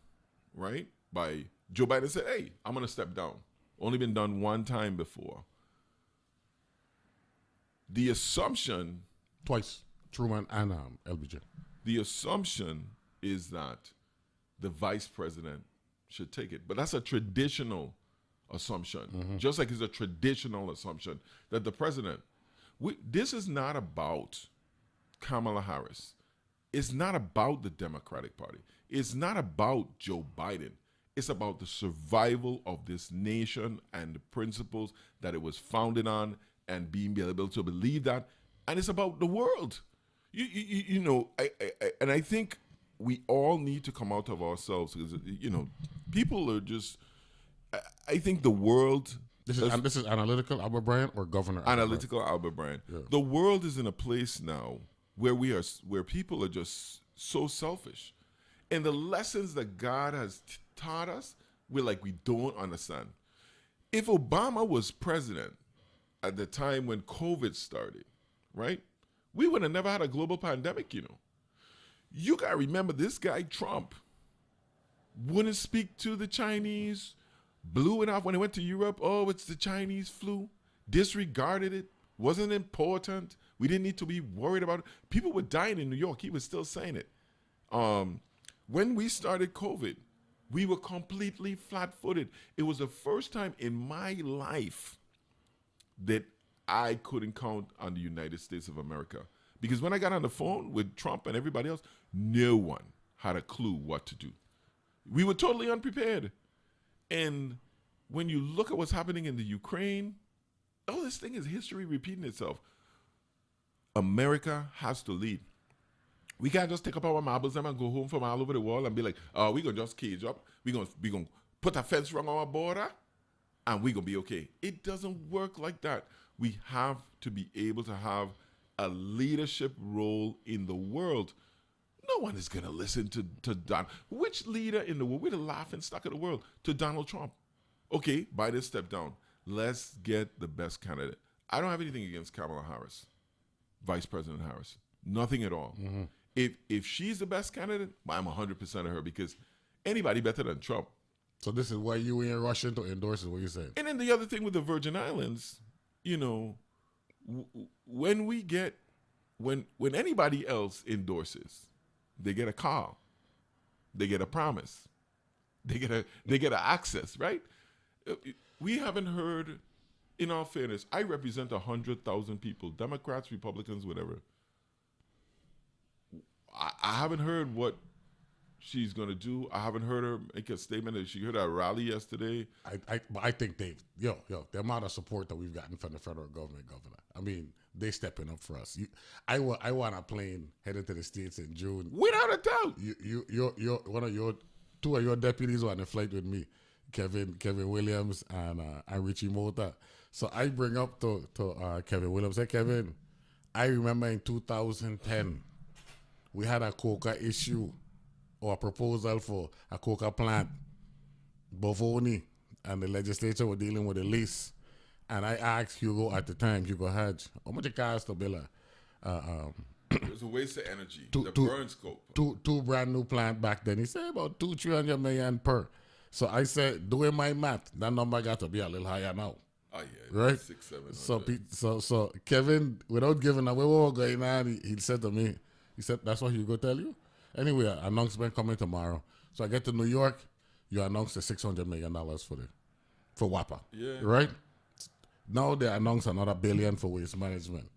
right? By Joe Biden said, hey, I'm going to step down. Only been done one time before. The assumption... Twice. Truman and LBJ. The assumption is that the vice president should take it. But that's a traditional assumption. Just like it's a traditional assumption that the president... this is not about Kamala Harris. It's not about the Democratic Party. It's not about Joe Biden. It's about the survival of this nation and the principles that it was founded on and being able to believe that. And it's about the world. I think we all need to come out of ourselves because, people are just, I think the world... This is analytical Albert Bryan or Governor Analytical Albert Bryan. Yeah. The world is in a place now where people are just so selfish. And the lessons that God has taught us, we don't understand. If Obama was president at the time when COVID started, right, we would have never had a global pandemic, You got to remember, this guy, Trump, wouldn't speak to the Chinese, blew it off when he went to Europe. Oh, it's the Chinese flu. Disregarded it. Wasn't important. We didn't need to be worried about it. People were dying in New York. He was still saying it. When we started COVID, we were completely flat-footed. It was the first time in my life that I couldn't count on the United States of America. Because when I got on the phone with Trump and everybody else, no one had a clue what to do. We were totally unprepared. And when you look at what's happening in the Ukraine, all this thing is history repeating itself. America has to lead. We can't just take up our marbles and go home from all over the world and be like, oh, we're going to just cage up. We're going to put a fence around our border and we're going to be okay. It doesn't work like that. We have to be able to have a leadership role in the world. No one is going to listen to Don. Which leader in the world? We're the laughing stock of the world to Donald Trump. Okay, Biden step down. Let's get the best candidate. I don't have anything against Kamala Harris, Vice President Harris. Nothing at all. Mm-hmm. If she's the best candidate, I'm 100% of her because anybody better than Trump. So this is why you ain't rushing to endorse it, what you saying? And then the other thing with the Virgin Islands, you know, when anybody else endorses, they get a call, they get a promise, they get an access, right? We haven't heard, in all fairness, I represent 100,000 people, Democrats, Republicans, whatever. I haven't heard what she's going to do. I haven't heard her make a statement. She heard at a rally yesterday. I think the amount of support that we've gotten from the federal government, Governor, I mean, they stepping up for us. I want a plane headed to the States in June. Without a doubt. Two of your deputies were on the flight with me, Kevin Williams and Richie Mota. So I bring up to Kevin Williams. Hey, Kevin, I remember in 2010, we had a coca issue or a proposal for a coca plant, Bovoni, and the legislature were dealing with a lease. And I asked Hugo at the time, Hugo Hodge, how much it cost to build it was a waste of energy. The burn scope. Two brand new plant back then. He said about $200-300 million per. So I said, doing my math, that number got to be a little higher now. Oh yeah, right. 600-700. So Kevin, without giving away what was going on, he said to me, he said, "That's what Hugo tell you." Anyway, announcement coming tomorrow. So I get to New York, you announce the $600 million for WAPA. Yeah. Right. Now they announce another $1 billion for waste management.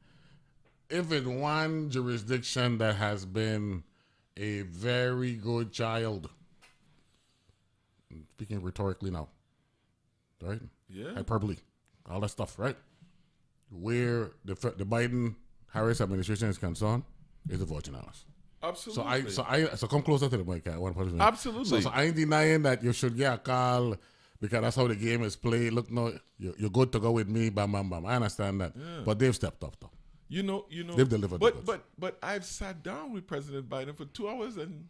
If it's one jurisdiction that has been a very good child, speaking rhetorically now, right? Yeah. Hyperbole, all that stuff, right? Where the Biden-Harris administration is concerned, is the Virgin Islands. Absolutely. So come closer to the mic. Absolutely. So I ain't denying that you should get a call because that's how the game is played. Look, no, you're good to go with me. Bam, bam, bam. I understand that, but they've stepped up though. You know, they've delivered. But I've sat down with President Biden for 2 hours and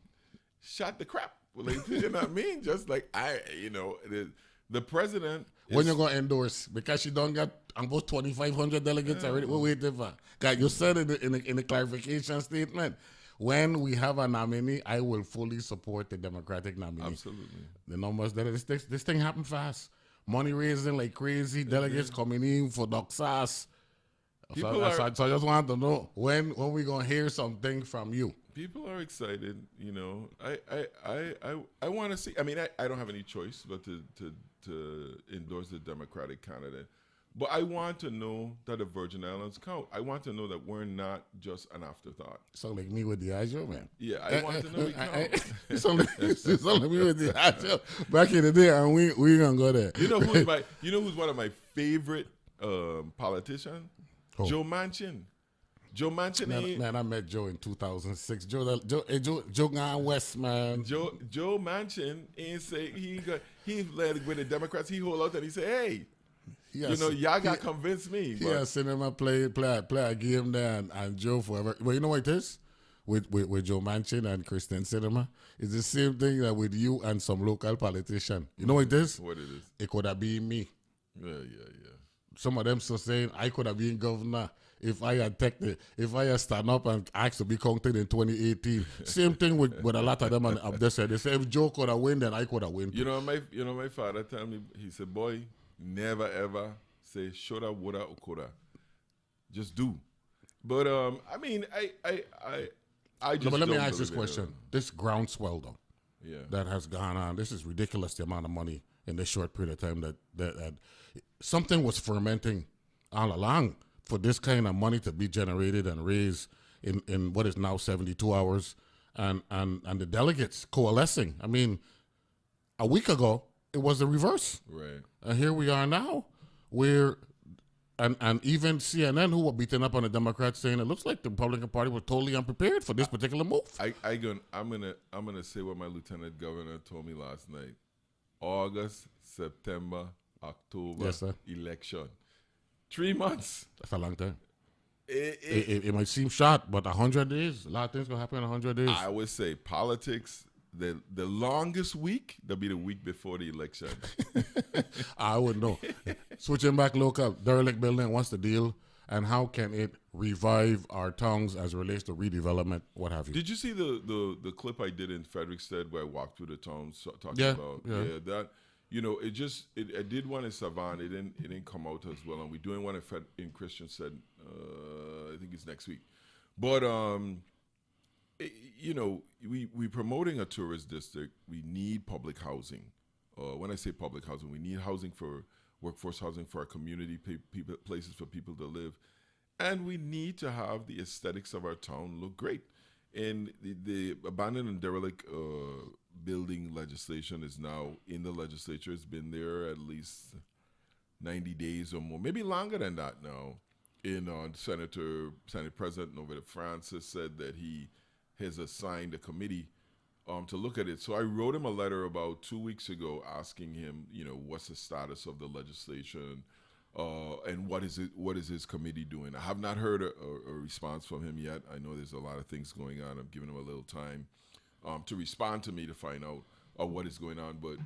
shot the crap. Like, you know what I mean? Just like the president. When you're gonna endorse? Because she don't got almost 2,500 delegates already. We're waiting for. God, you said in the clarification statement, when we have a nominee, I will fully support the Democratic nominee. Absolutely. The numbers that this thing happened fast. Money raising like crazy. Delegates coming in for Doxas. So I just want to know when we gonna hear something from you. People are excited, you know. I want to see. I mean, I don't have any choice but to endorse the Democratic candidate. But I want to know that the Virgin Islands count. I want to know that we're not just an afterthought. So like me with the Agile, man. Yeah, I want to know we count. So like me with the Agile back in the day, and we gonna go there. You know who's one of my favorite politicians? Oh. Joe Manchin. Joe Manchin. Man, I met Joe in 2006. Joe gone west, man. Joe Manchin ain't say he led with the Democrats. He hold out and he say, hey. Yes. You know, y'all got convinced me. Yeah, cinema play a game there and Joe forever. But you know what it is? With Joe Manchin and Kristen Cinema, it's the same thing that with you and some local politician. You know what it is? What it is? It could have been me. Yeah. Some of them still saying I could have been governor if I had stand up and asked to be counted in 2018. Same thing with a lot of them up there said. They say if Joe could have win, then I could have win. You know my father tell me, he said, boy, never ever say shoulda, woulda, or coulda. Just do. But I mean, I just No, but let me don't ask this believe it. question. This groundswell, though, Yeah. that has gone on, this is ridiculous, the amount of money in this short period of time that something was fermenting all along for this kind of money to be generated and raised in what is now 72 hours and the delegates coalescing. I mean, a week ago, it was the reverse. Right. And here we are now, where, and even CNN, who were beating up on the Democrats, saying it looks like the Republican Party was totally unprepared for this particular move. I'm gonna say what my lieutenant governor told me last night. August, September, October, Yes, sir. election. 3 months. That's a long time. It, It might seem short, but 100 days, a lot of things gonna happen in 100 days. I would say politics. The longest week, that'll be the week before the election. I wouldn't know. Switching back local, derelict building, what's the deal? And how can it revive our tongues as it relates to redevelopment, what have you? Did you see the clip I did in Frederickstead where I walked through the town talking Yeah, about yeah. that? I did one in Savannah. It didn't come out as well, and we're doing one in Christiansted. I think it's next week. But we promoting a tourist district. We need public housing. When I say public housing, we need housing for workforce housing for our community, places for people to live, and we need to have the aesthetics of our town look great. And the abandoned and derelict building legislation is now in the legislature. It's been there at least 90 days or more, maybe longer than that now. Senate President Novita Francis said that he has assigned a committee to look at it. So I wrote him a letter about 2 weeks ago asking him, what's the status of the legislation and what is his committee doing. I have not heard a response from him yet. I know there's a lot of things going on. I'm giving him a little time to respond to me to find out what is going on. But,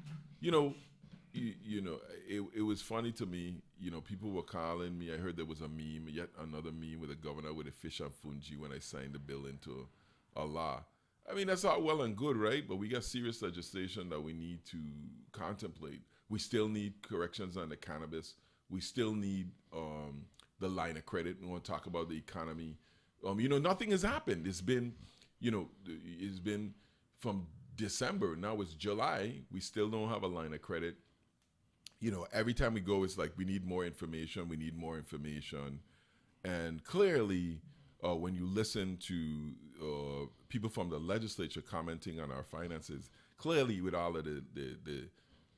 it was funny to me. People were calling me. I heard there was a meme, yet another meme with a governor with a fish on Fungi when I signed the bill into a law. I mean, that's all well and good, right? But we got serious legislation that we need to contemplate. We still need corrections on the cannabis. We still need the line of credit. We want to talk about the economy. Nothing has happened. It's been from December. Now it's July. We still don't have a line of credit. Every time we go, it's like we need more information. We need more information. And clearly, when you listen to people from the legislature commenting on our finances, clearly with all of the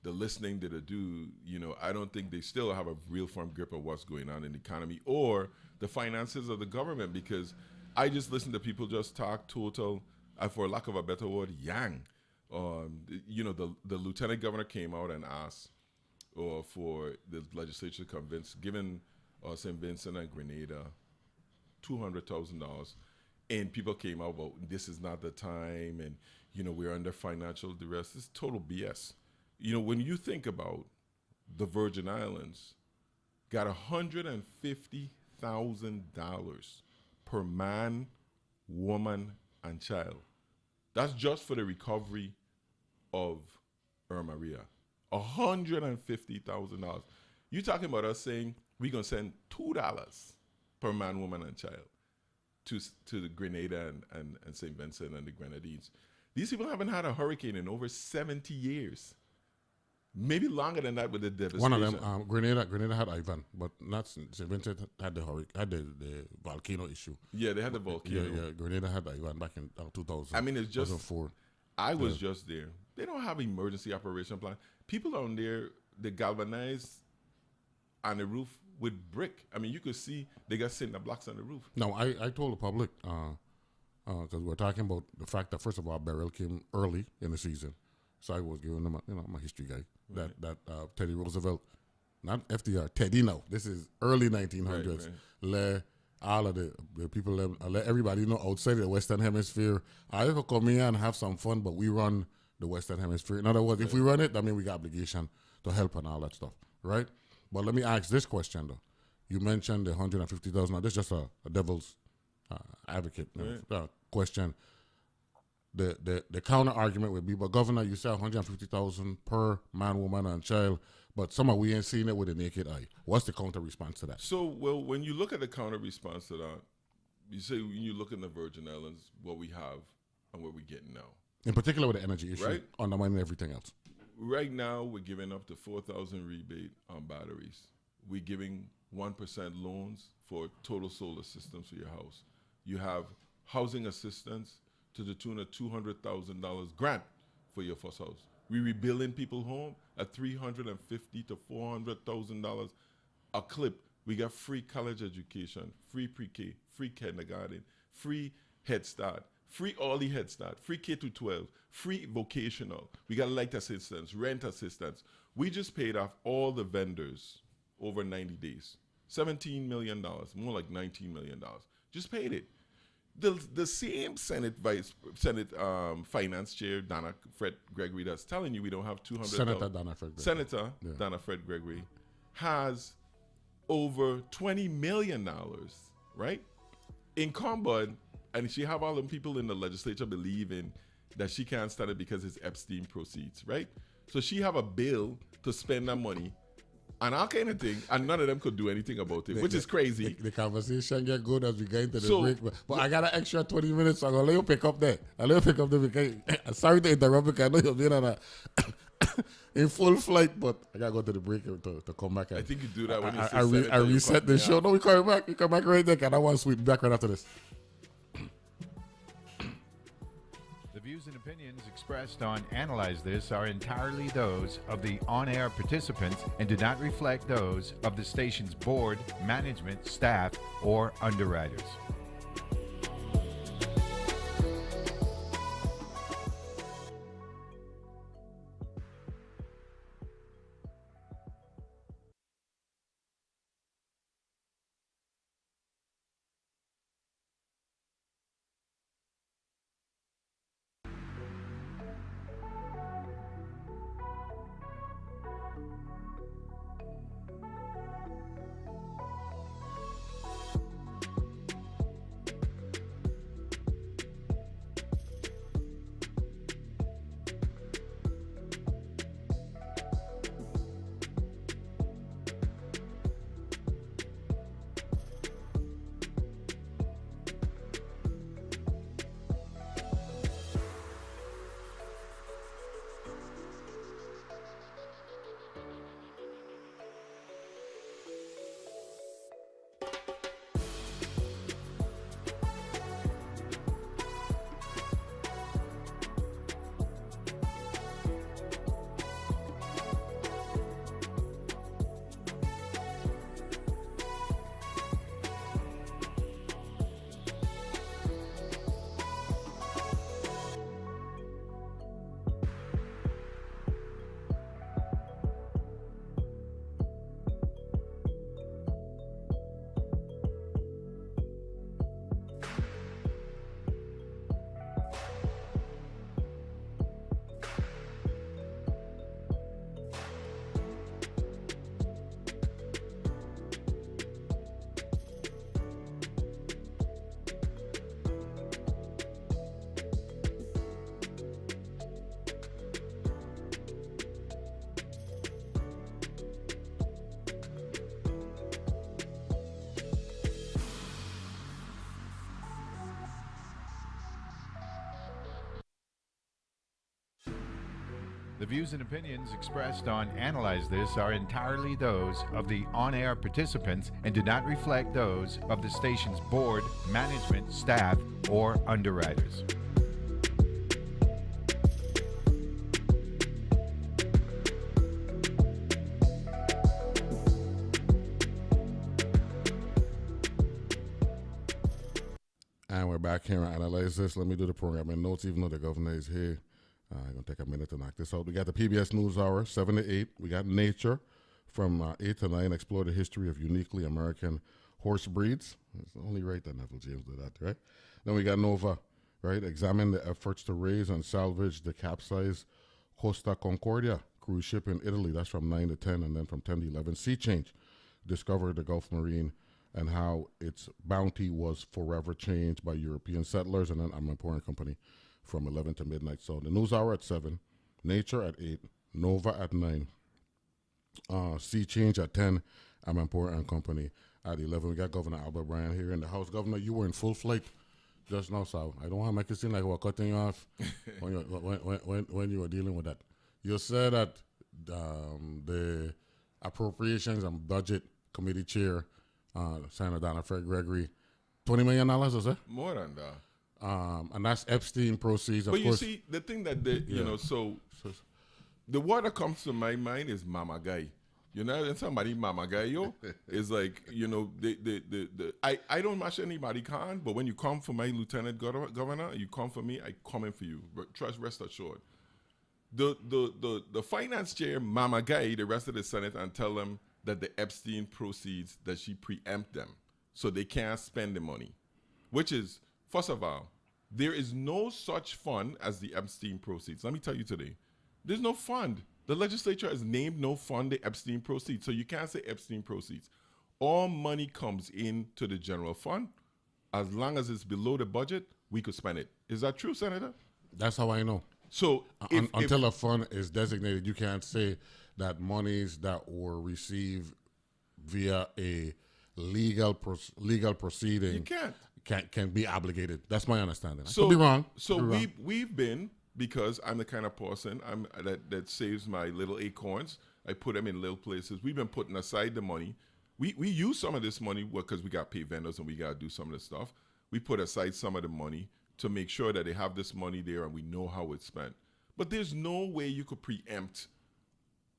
listening that they do, I don't think they still have a real firm grip of what's going on in the economy or the finances of the government, because I just listen to people just talk total, for lack of a better word, yang. The lieutenant governor came out and asked for the legislature to convince, given St. Vincent and Grenada $200,000, and people came out about this is not the time, and we're under financial duress. This is total BS. When you think about the Virgin Islands, got $150,000 per man, woman, and child. That's just for the recovery of Irma Maria. $150,000. You talking about us saying we're gonna send $2 per man, woman, and child to the Grenada and St. Vincent and the Grenadines. These people haven't had a hurricane in over 70 years. Maybe longer than that with the devastation. One of them, Grenada had Ivan, but not St. Vincent had the volcano issue. Yeah, they had the volcano. Yeah, Grenada had Ivan back in 2000. I mean, it's just 2004. I was just there. They don't have emergency operation plan. People on there, they galvanize on the roof with brick. I mean, you could see they got cinder blocks on the roof. No, I told the public, because we're talking about the fact that, first of all, Beryl came early in the season. So I was giving them, I'm a history guy, that Teddy Roosevelt, not FDR, Teddy now. This is early 1900s. Right. Let all of the people, let everybody know outside of the Western Hemisphere, I could come here and have some fun, but we run the Western Hemisphere. In other words, if we run it, that means we got obligation to help and all that stuff, right? But let me ask this question, though. You mentioned the $150,000. Now, this is just a devil's advocate question. The counter argument would be, but Governor, you said $150,000 per man, woman, and child, but somehow we ain't seen it with the naked eye. What's the counter response to that? So, well, when you look at the counter response to that, you say when you look in the Virgin Islands, what we have and what we're getting now. In particular with the energy issue, Right. undermining everything else. Right now, we're giving up to 4,000 rebate on batteries. We're giving 1% loans for total solar systems for your house. You have housing assistance to the tune of $200,000 grant for your first house. We're rebuilding people's home at $350,000 to $400,000 a clip. We got free college education, free pre-K, free kindergarten, free Head Start, free early Head Start, free K to 12, free vocational. We got light assistance, rent assistance. We just paid off all the vendors over 90 days. $17 million, more like $19 million. Just paid it. The same Senate Finance Chair, Donna Fred Gregory, that's telling you we don't have $200. Senator Donna Fred Gregory. Senator Donna Fred Gregory has over $20 million, right, in Combud, and she have all the people in the legislature believing that she can't stand it because it's Epstein proceeds, right? So she have a bill to spend that money and all kind of thing, and none of them could do anything about it, which is crazy. The conversation get good as we get into the break, but I got an extra 20 minutes, so I'm going to let you pick up there. I'll let you pick up there because, sorry to interrupt because I know you're being on a in full flight, but I got to go to the break to come back. I think you do that when you I reset the show. No, we coming back. We come back right there, and I want to sweep back right after this. The views and opinions expressed on Analyze This are entirely those of the on-air participants and do not reflect those of the station's board, management, staff, or underwriters. The views and opinions expressed on Analyze This are entirely those of the on-air participants and do not reflect those of the station's board, management, staff, or underwriters. And we're back here on Analyze This. Let me do the programming notes, even though the governor is here. I'm going to take a minute to knock this out. We got the PBS News Hour, 7 to 8. We got Nature from 8 to 9, explore the history of uniquely American horse breeds. It's only right that Neville James did that, right? Then we got Nova, right? Examine the efforts to raise and salvage the capsized Costa Concordia cruise ship in Italy. That's from 9 to 10, and then from 10 to 11. Sea Change, discover the Gulf Marine and how its bounty was forever changed by European settlers, and then I'm an important company from 11 to midnight. So the News Hour at 7, Nature at 8, Nova at 9, Sea Change at 10, I'm important company, at 11. We got Governor Albert Bryan here in the house. Governor, you were in full flight just now, so I don't want to make it seem like we're cutting you off when you were dealing with that. You said that the Appropriations and Budget Committee Chair, Senator Donna Fred Gregory, $20 million, is it? More than that. And that's Epstein proceeds, of but course. you see, the thing that the word that comes to my mind is mama guy. You know, and somebody mama guy, yo, is like, I don't match anybody can, but when you come for my lieutenant governor, you come for me, I come in for you. Rest assured. The finance chair, mama guy, the rest of the Senate, and tell them that the Epstein proceeds, that she preempt them so they can't spend the money. Which is, first of all, there is no such fund as the Epstein proceeds. Let me tell you today, there's no fund. The legislature has named no fund the Epstein proceeds, so you can't say Epstein proceeds. All money comes into the general fund. As long as it's below the budget, we could spend it. Is that true, Senator? That's how I know. So until a fund is designated, you can't say that monies that were received via a legal proceeding you can't. can be obligated. That's my understanding. I So could be wrong. So Could be wrong. we've been, because I'm the kind of person that saves my little acorns. I put them in little places. We've been putting aside the money. We use some of this money because we got to pay vendors and we got to do some of the stuff. We put aside some of the money to make sure that they have this money there and we know how it's spent. But there's no way you could preempt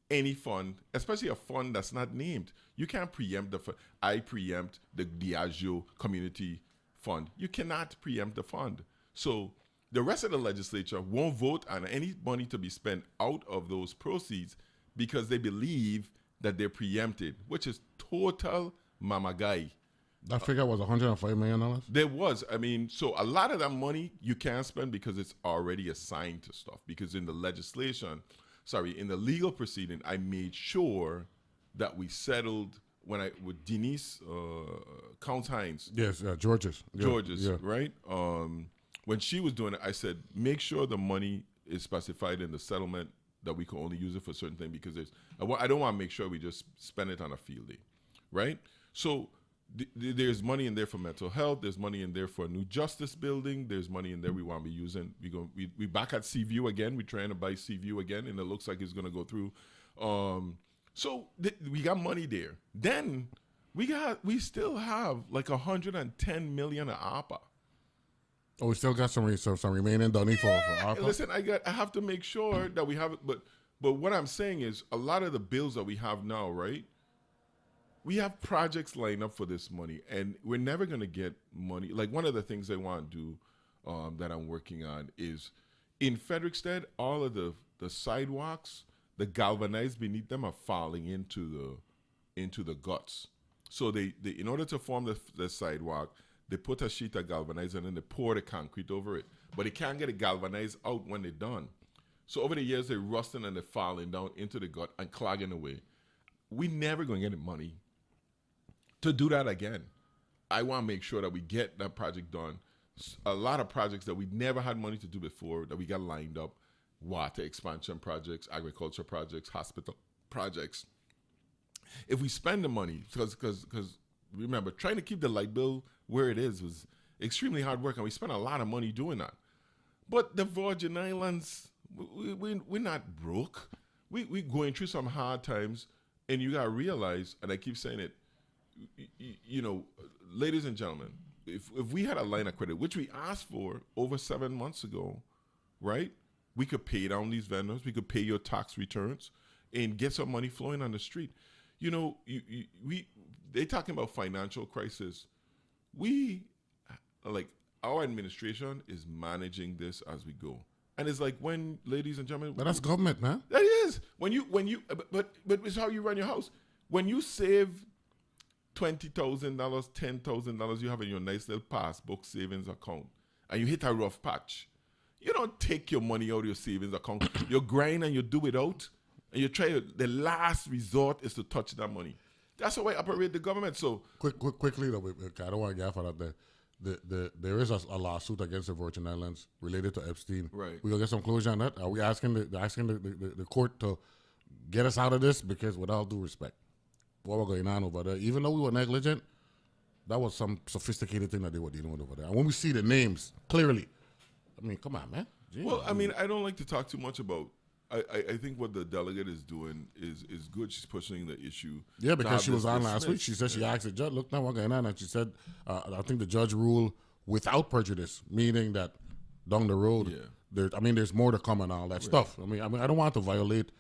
any fund, especially a fund that's not named. You can't preempt the fund. I preempt the Diageo Community Fund. You cannot preempt the fund. So the rest of the legislature won't vote on any money to be spent out of those proceeds because they believe that they're preempted, which is total mamagai. That figure was $105 million? There was. I mean, so a lot of that money you can't spend because it's already assigned to stuff. Because in the in the legal proceeding, I made sure that we settled with Denise Counts Hines. Yes, George's. Yeah. Right? When she was doing it, I said, make sure the money is specified in the settlement that we can only use it for certain things because I don't want to make sure we just spend it on a field day, right? So there's money in there for mental health. There's money in there for a new justice building. There's money in there we want to be using. We back at Seaview again. We're trying to buy Seaview again, and it looks like it's going to go through. So we got money there. Then we still have like $110 million of ARPA. Oh, we still got some remaining money for ARPA? Listen, I have to make sure that we have it. But what I'm saying is a lot of the bills that we have now, right? We have projects lined up for this money, and we're never going to get money. Like one of the things I want to do that I'm working on is in Frederickstead, all of the sidewalks, the galvanized beneath them are falling into the guts. So they in order to form the sidewalk, they put a sheet of galvanized and then they pour the concrete over it. But they can't get it galvanized out when they're done. So over the years, they're rusting and they're falling down into the gut and clogging away. We never going to get money to do that again. I want to make sure that we get that project done. A lot of projects that we never had money to do before that we got lined up. Water expansion projects, agriculture projects, hospital projects. If we spend the money, because remember, trying to keep the light bill where it is was extremely hard work, and we spent a lot of money doing that. But the Virgin Islands, we're not broke. We're going through some hard times, and you got to realize, and I keep saying it, ladies and gentlemen, if we had a line of credit, which we asked for over 7 months ago, right? We could pay down these vendors. We could pay your tax returns and get some money flowing on the street. They talking about financial crisis. Our administration is managing this as we go. And it's like ladies and gentlemen. But that's government, man. That is. But it's how you run your house. When you save $20,000, $10,000 you have in your nice little passbook savings account, and you hit a rough patch, you don't take your money out of your savings account. You grind and you do it out, and you try. The last resort is to touch that money. That's how I operate the government. So quickly though, I don't want to get out there. There is a lawsuit against the Virgin Islands related to Epstein. Right. We gonna get some closure on that. Are we asking the court to get us out of this? Because with all due respect, what we're going on over there, even though we were negligent, was some sophisticated thing that they were dealing with over there. And when we see the names clearly, I mean, come on, man. Jeez. Well, I mean, I don't like to talk too much about. I think what the delegate is doing is good. She's pushing the issue. Yeah, because she was on last week. She said she asked the judge, look, now what's going on? And she said, I think the judge ruled without prejudice, meaning that down the road, there's more to come and all that stuff. I mean, I don't want to violate,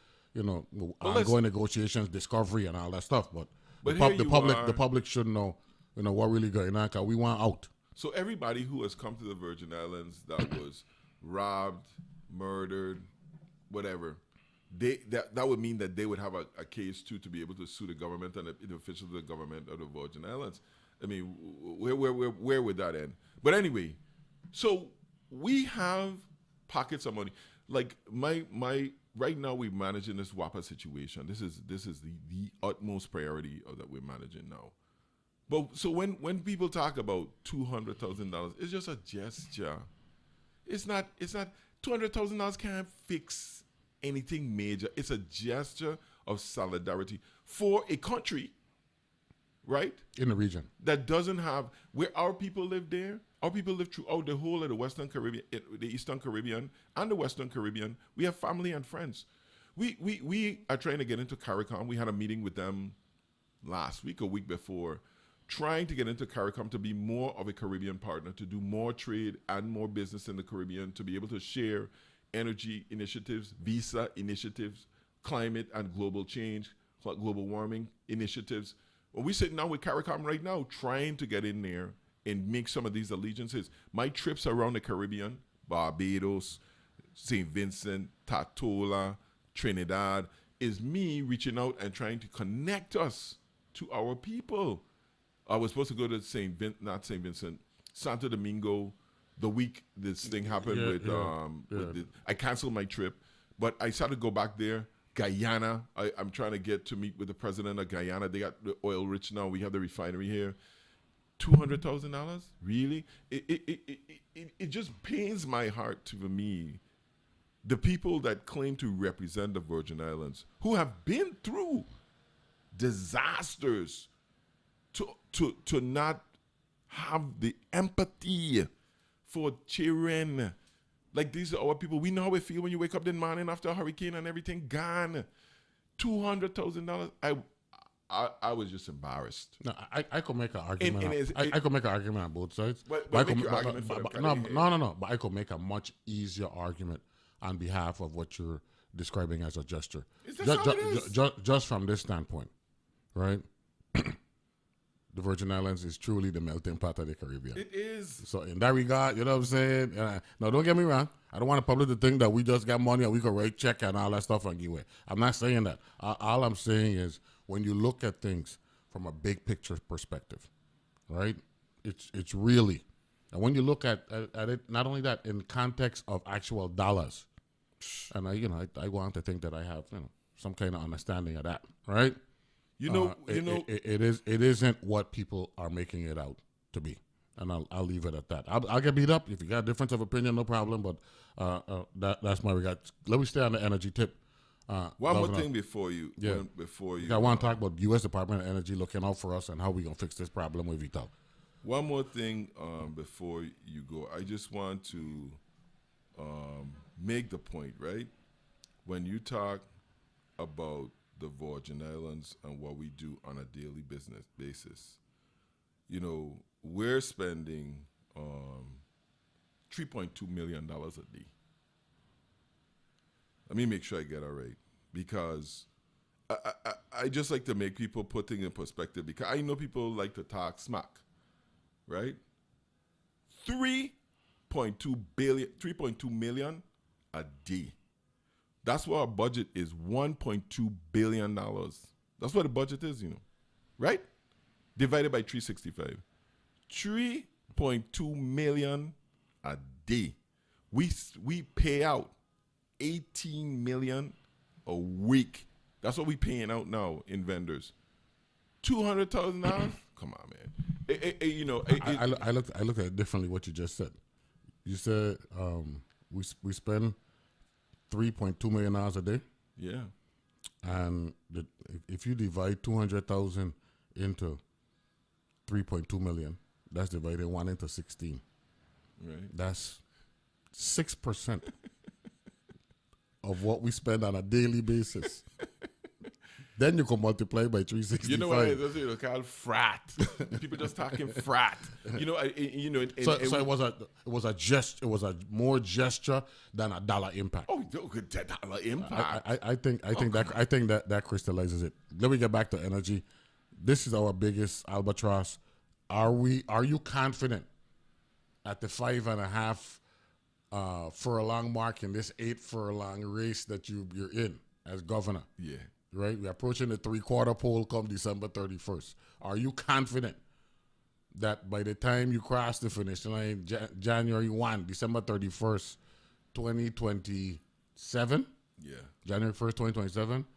ongoing negotiations, discovery, and all that stuff. But the public should know, what really going on. Cause we want out. So everybody who has come to the Virgin Islands that was robbed, murdered, whatever, that would mean that they would have a case too to be able to sue the government and the officials of the government of the Virgin Islands. I mean, where would that end? But anyway, so we have pockets of money. Like my right now we're managing this WAPA situation. This is the utmost priority that we're managing now. But so when people talk about $200,000, it's just a gesture. It's not $200,000 can't fix anything major. It's a gesture of solidarity for a country, right? In the region. That doesn't have, where our people live there, our people live throughout the whole of the Western Caribbean, the Eastern Caribbean, and the Western Caribbean. We have family and friends. We are trying to get into CARICOM. We had a meeting with them last week, a week before, trying to get into CARICOM to be more of a Caribbean partner, to do more trade and more business in the Caribbean, to be able to share energy initiatives, visa initiatives, climate and global change, global warming initiatives. Well, we're sitting down with CARICOM right now trying to get in there and make some of these allegiances. My trips around the Caribbean, Barbados, St. Vincent, Tatola, Trinidad, is me reaching out and trying to connect us to our people. I was supposed to go to Santo Domingo the week this thing happened I canceled my trip, but I started to go back there. Guyana, I'm trying to get to meet with the president of Guyana. They got the oil rich now. We have the refinery here. $200,000? Really? It just pains my heart for me. The people that claim to represent the Virgin Islands, who have been through disasters, to not have the empathy for children. Like, these are our people. We know how we feel when you wake up the morning after a hurricane and everything gone. $200,000. I was just embarrassed. No, I could make an argument. I could make an argument on both sides. But I make could, your argument for them. No. But I could make a much easier argument on behalf of what you're describing as a gesture. Just from this standpoint, right? The Virgin Islands is truly the melting pot of the Caribbean. It is. So in that regard, you know what I'm saying? No, don't get me wrong. I don't want the public to think that we just got money and we can write check and all that stuff and give it. I'm not saying that. All I'm saying is when you look at things from a big picture perspective, right? It's really, and when you look at it, not only that, in context of actual dollars, and I want to think that I have some kind of understanding of that, right? It isn't what people are making it out to be, and I'll leave it at that. I'll get beat up if you got a difference of opinion, no problem. But that's my regard. Let me stay on the energy tip. One more thing before you. I want to talk about U.S. Department of Energy looking out for us and how we gonna fix this problem with Vital. One more thing before you go, I just want to make the point, right? When you talk about the Virgin Islands and what we do on a daily business basis, we're spending $3.2 million a day. Let me make sure I get it right, because I just like to make people put things in perspective, because I know people like to talk smack, right? $3.2 million a day. That's what our budget is, $1.2 billion. That's what the budget is, right? Divided by 365. $3.2 million a day. We pay out $18 million a week. That's what we paying out now in vendors. $200,000? Come on, man. I looked at it differently. What you just said. You said we spend $3.2 million a day. Yeah. And if you divide 200,000 into 3.2 million. That's divided 1 into 16. Right. That's 6% of what we spend on a daily basis. Then you can multiply by 365. You know what it is? It's called frat. People just talking frat. You know, So it was a more gesture than a dollar impact. oh, good $10 impact. I think that crystallizes it. Let me get back to energy. This is our biggest albatross. Are you confident at the 5.5 furlong mark in this 8 furlong race that you're in as governor? Yeah. Right? We're approaching the 3/4 poll come December 31st. Are you confident that by the time you cross the finish line, January 1, December 31st, 2027, Yeah. January 1st, 2027,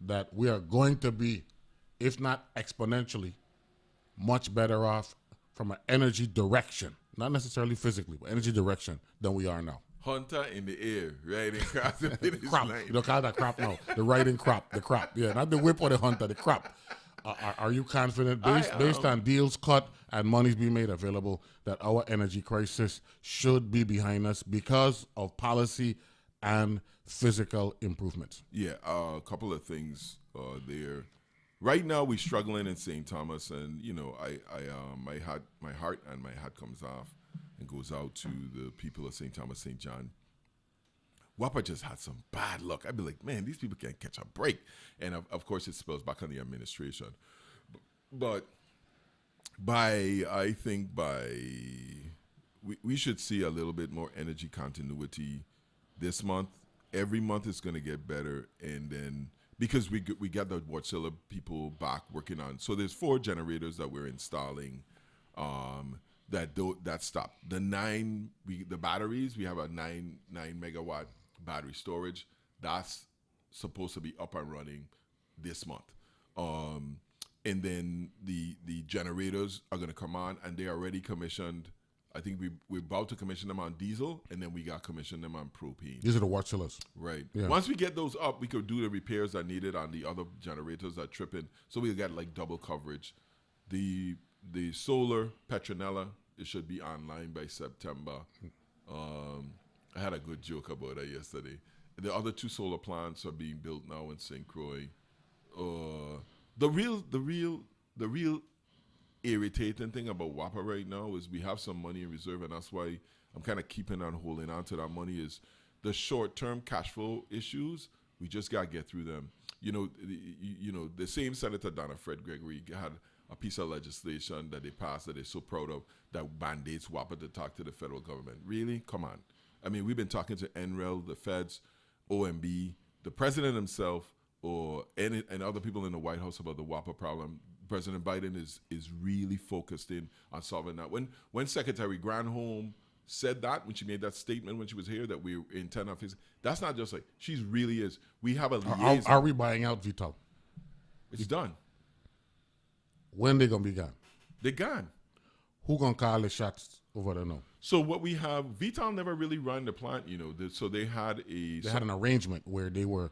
that we are going to be, if not exponentially, much better off from an energy direction, not necessarily physically, but energy direction than we are now? Hunter in the air, right? And cross the finish Crop. line. You don't call that crop now. The riding crop. The crop. Yeah, not the whip or the hunter, the crop. Are you confident, based on deals cut and monies being made available, that our energy crisis should be behind us because of policy and physical improvements? Yeah, a couple of things there. Right now, we're struggling in St. Thomas, and my heart and my hat comes off and goes out to the people of St. Thomas, St. John. WAPA just had some bad luck. I'd be like, man, these people can't catch a break. And of course, it spills back on the administration. But I think we should see a little bit more energy continuity this month. Every month is going to get better. And then, because we got the Watchilla people back working on. So there's 4 generators that we're installing that stopped. The batteries, we have a 9 megawatt battery storage. That's supposed to be up and running this month. And then the generators are going to come on, and they are already commissioned. I think we're about to commission them on diesel, and then we got commissioned them on propane. These are the Watchillas. Right. Yeah. Once we get those up, we could do the repairs that needed on the other generators that are tripping. So we'll get like double coverage. The solar Petronella, it should be online by September. I had a good joke about that yesterday. The other 2 solar plants are being built now in St. Croix. The real irritating thing about WAPA right now is we have some money in reserve, and that's why I'm kind of keeping on holding on to that money. Is the short-term cash flow issues. We just got to get through them. The same Senator Donna Fred Gregory had a piece of legislation that they passed that they're so proud of that mandates WAPA to talk to the federal government. Really? Come on. I mean, we've been talking to NREL, the feds, OMB, the president himself, and other people in the White House about the WAPA problem. President Biden is really focused in on solving that. When Secretary Granholm said that, when she made that statement when she was here, that we intend on fixing, that's not just like, she really is. We have a liaison. Are we buying out Vital? It's done. When they going to be gone? They're gone. Who going to call the shots over there now? So what we have, Vital never really run the plant, so they had an arrangement where they were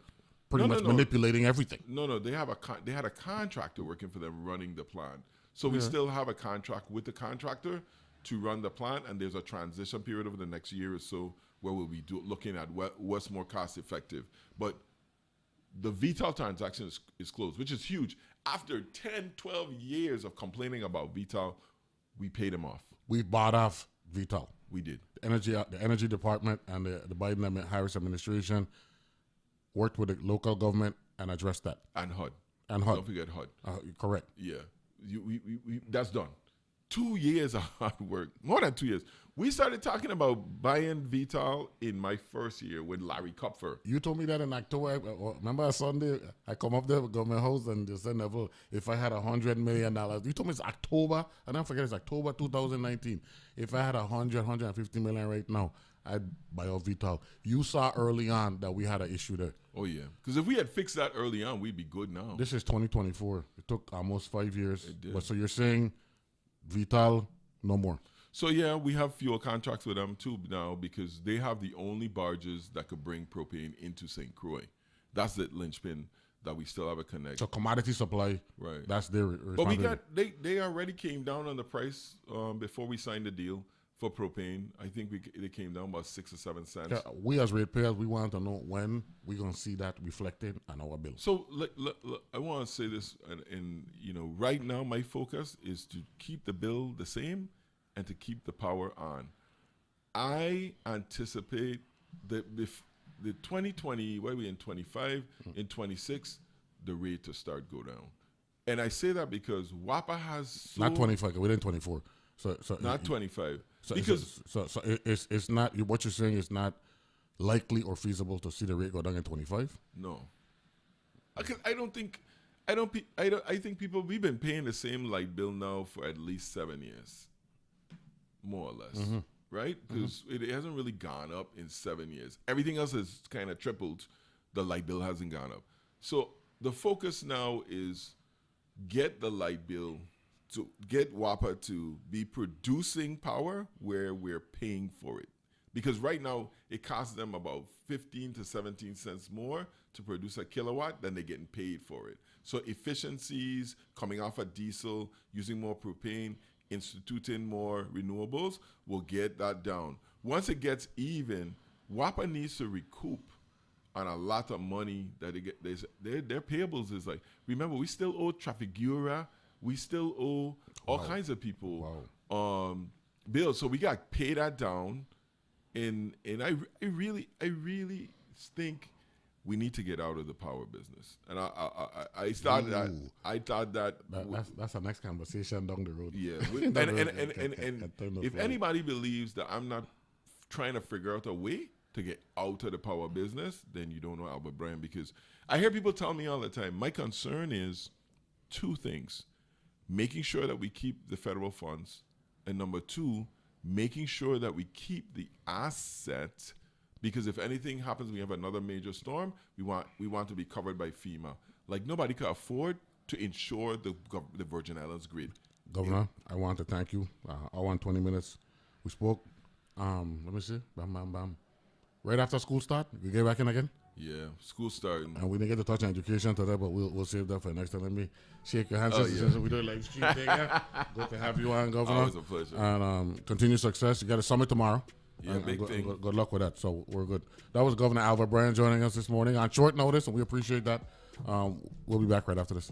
pretty much manipulating everything. No, they had a contractor working for them running the plant. So we still have a contract with the contractor to run the plant, and there's a transition period over the next year or so where we'll be looking at what's more cost effective. But the Vital transaction is closed, which is huge. After 10, 12 years of complaining about Vital, we paid him off. We bought off Vital. We did. The energy department and the Biden-Harris administration worked with the local government and addressed that. And HUD. Don't forget HUD. Correct. Yeah. We that's done. 2 years of hard work. More than 2 years. We started talking about buying Vital in my first year with Larry Kupfer. You told me that in October. Remember a Sunday, I come up there with government house and they said, Neville, if I had $100 million, you told me it's October, and I forget it's October 2019. If I had $150 million right now, I'd buy out Vital. You saw early on that we had an issue there. Oh, yeah. Because if we had fixed that early on, we'd be good now. This is 2024. It took almost 5 years. It did. But so you're saying Vital, no more. So, yeah, we have fuel contracts with them, too, now, because they have the only barges that could bring propane into St. Croix. That's the linchpin. that we still have a connect. So commodity supply, Right. that's their But we responsibility. they already came down on the price before we signed the deal for propane. I think they came down about 6 or 7 cents. Yeah, we as ratepayers, we want to know when we're going to see that reflected on our bill. So I want to say this, and right now my focus is to keep the bill the same and to keep the power on. I anticipate that if the 2020, where we in 25, in 26, the rate to start go down. And I say that because WAPA has Not 25, we're in 24. So not 25. So, Because so it's not, what you're saying is not likely or feasible to see the rate go down in 25? no, I think people, we've been paying the same light bill now for at least 7 years, more or less, right? Because it hasn't really gone up in 7 years. Everything else has kind of tripled. The light bill hasn't gone up. So the focus now is get the light bill to get WAPA to be producing power where we're paying for it. Because right now, it costs them about 15 to 17 cents more to produce a kilowatt than they're getting paid for it. So efficiencies, coming off of diesel, using more propane, instituting more renewables will get that down. Once it gets even, WAPA needs to recoup on a lot of money that they get. Their payables is like, remember, we still owe Trafigura, we still owe all kinds of people bills. So we got to pay that down. And I really think we need to get out of the power business. And I thought that That's our next conversation down the road. yeah. And if anybody believes that I'm not trying to figure out a way to get out of the power business, then you don't know Albert Bryan. Because I hear people tell me all the time, my concern is two things: making sure that we keep the federal funds, and number two, making sure that we keep the asset, because if anything happens, we have another major storm, we want to be covered by FEMA. Like, nobody can afford to insure the Virgin Islands grid. Governor, I want to thank you. I want 20 minutes. We spoke, let me see, bam. Right after school start, we get back in again. Yeah, school starting. And we didn't get to touch on education today, but we'll save that for next time. Let me shake your hand. Since we do a live stream thing. Yeah. Good to have you on, Governor. Always a pleasure. And continued success. You got a summit tomorrow. Yeah, and big thing. Good luck with that. So we're good. That was Governor Albert Bryan joining us this morning on short notice, and we appreciate that. We'll be back right after this.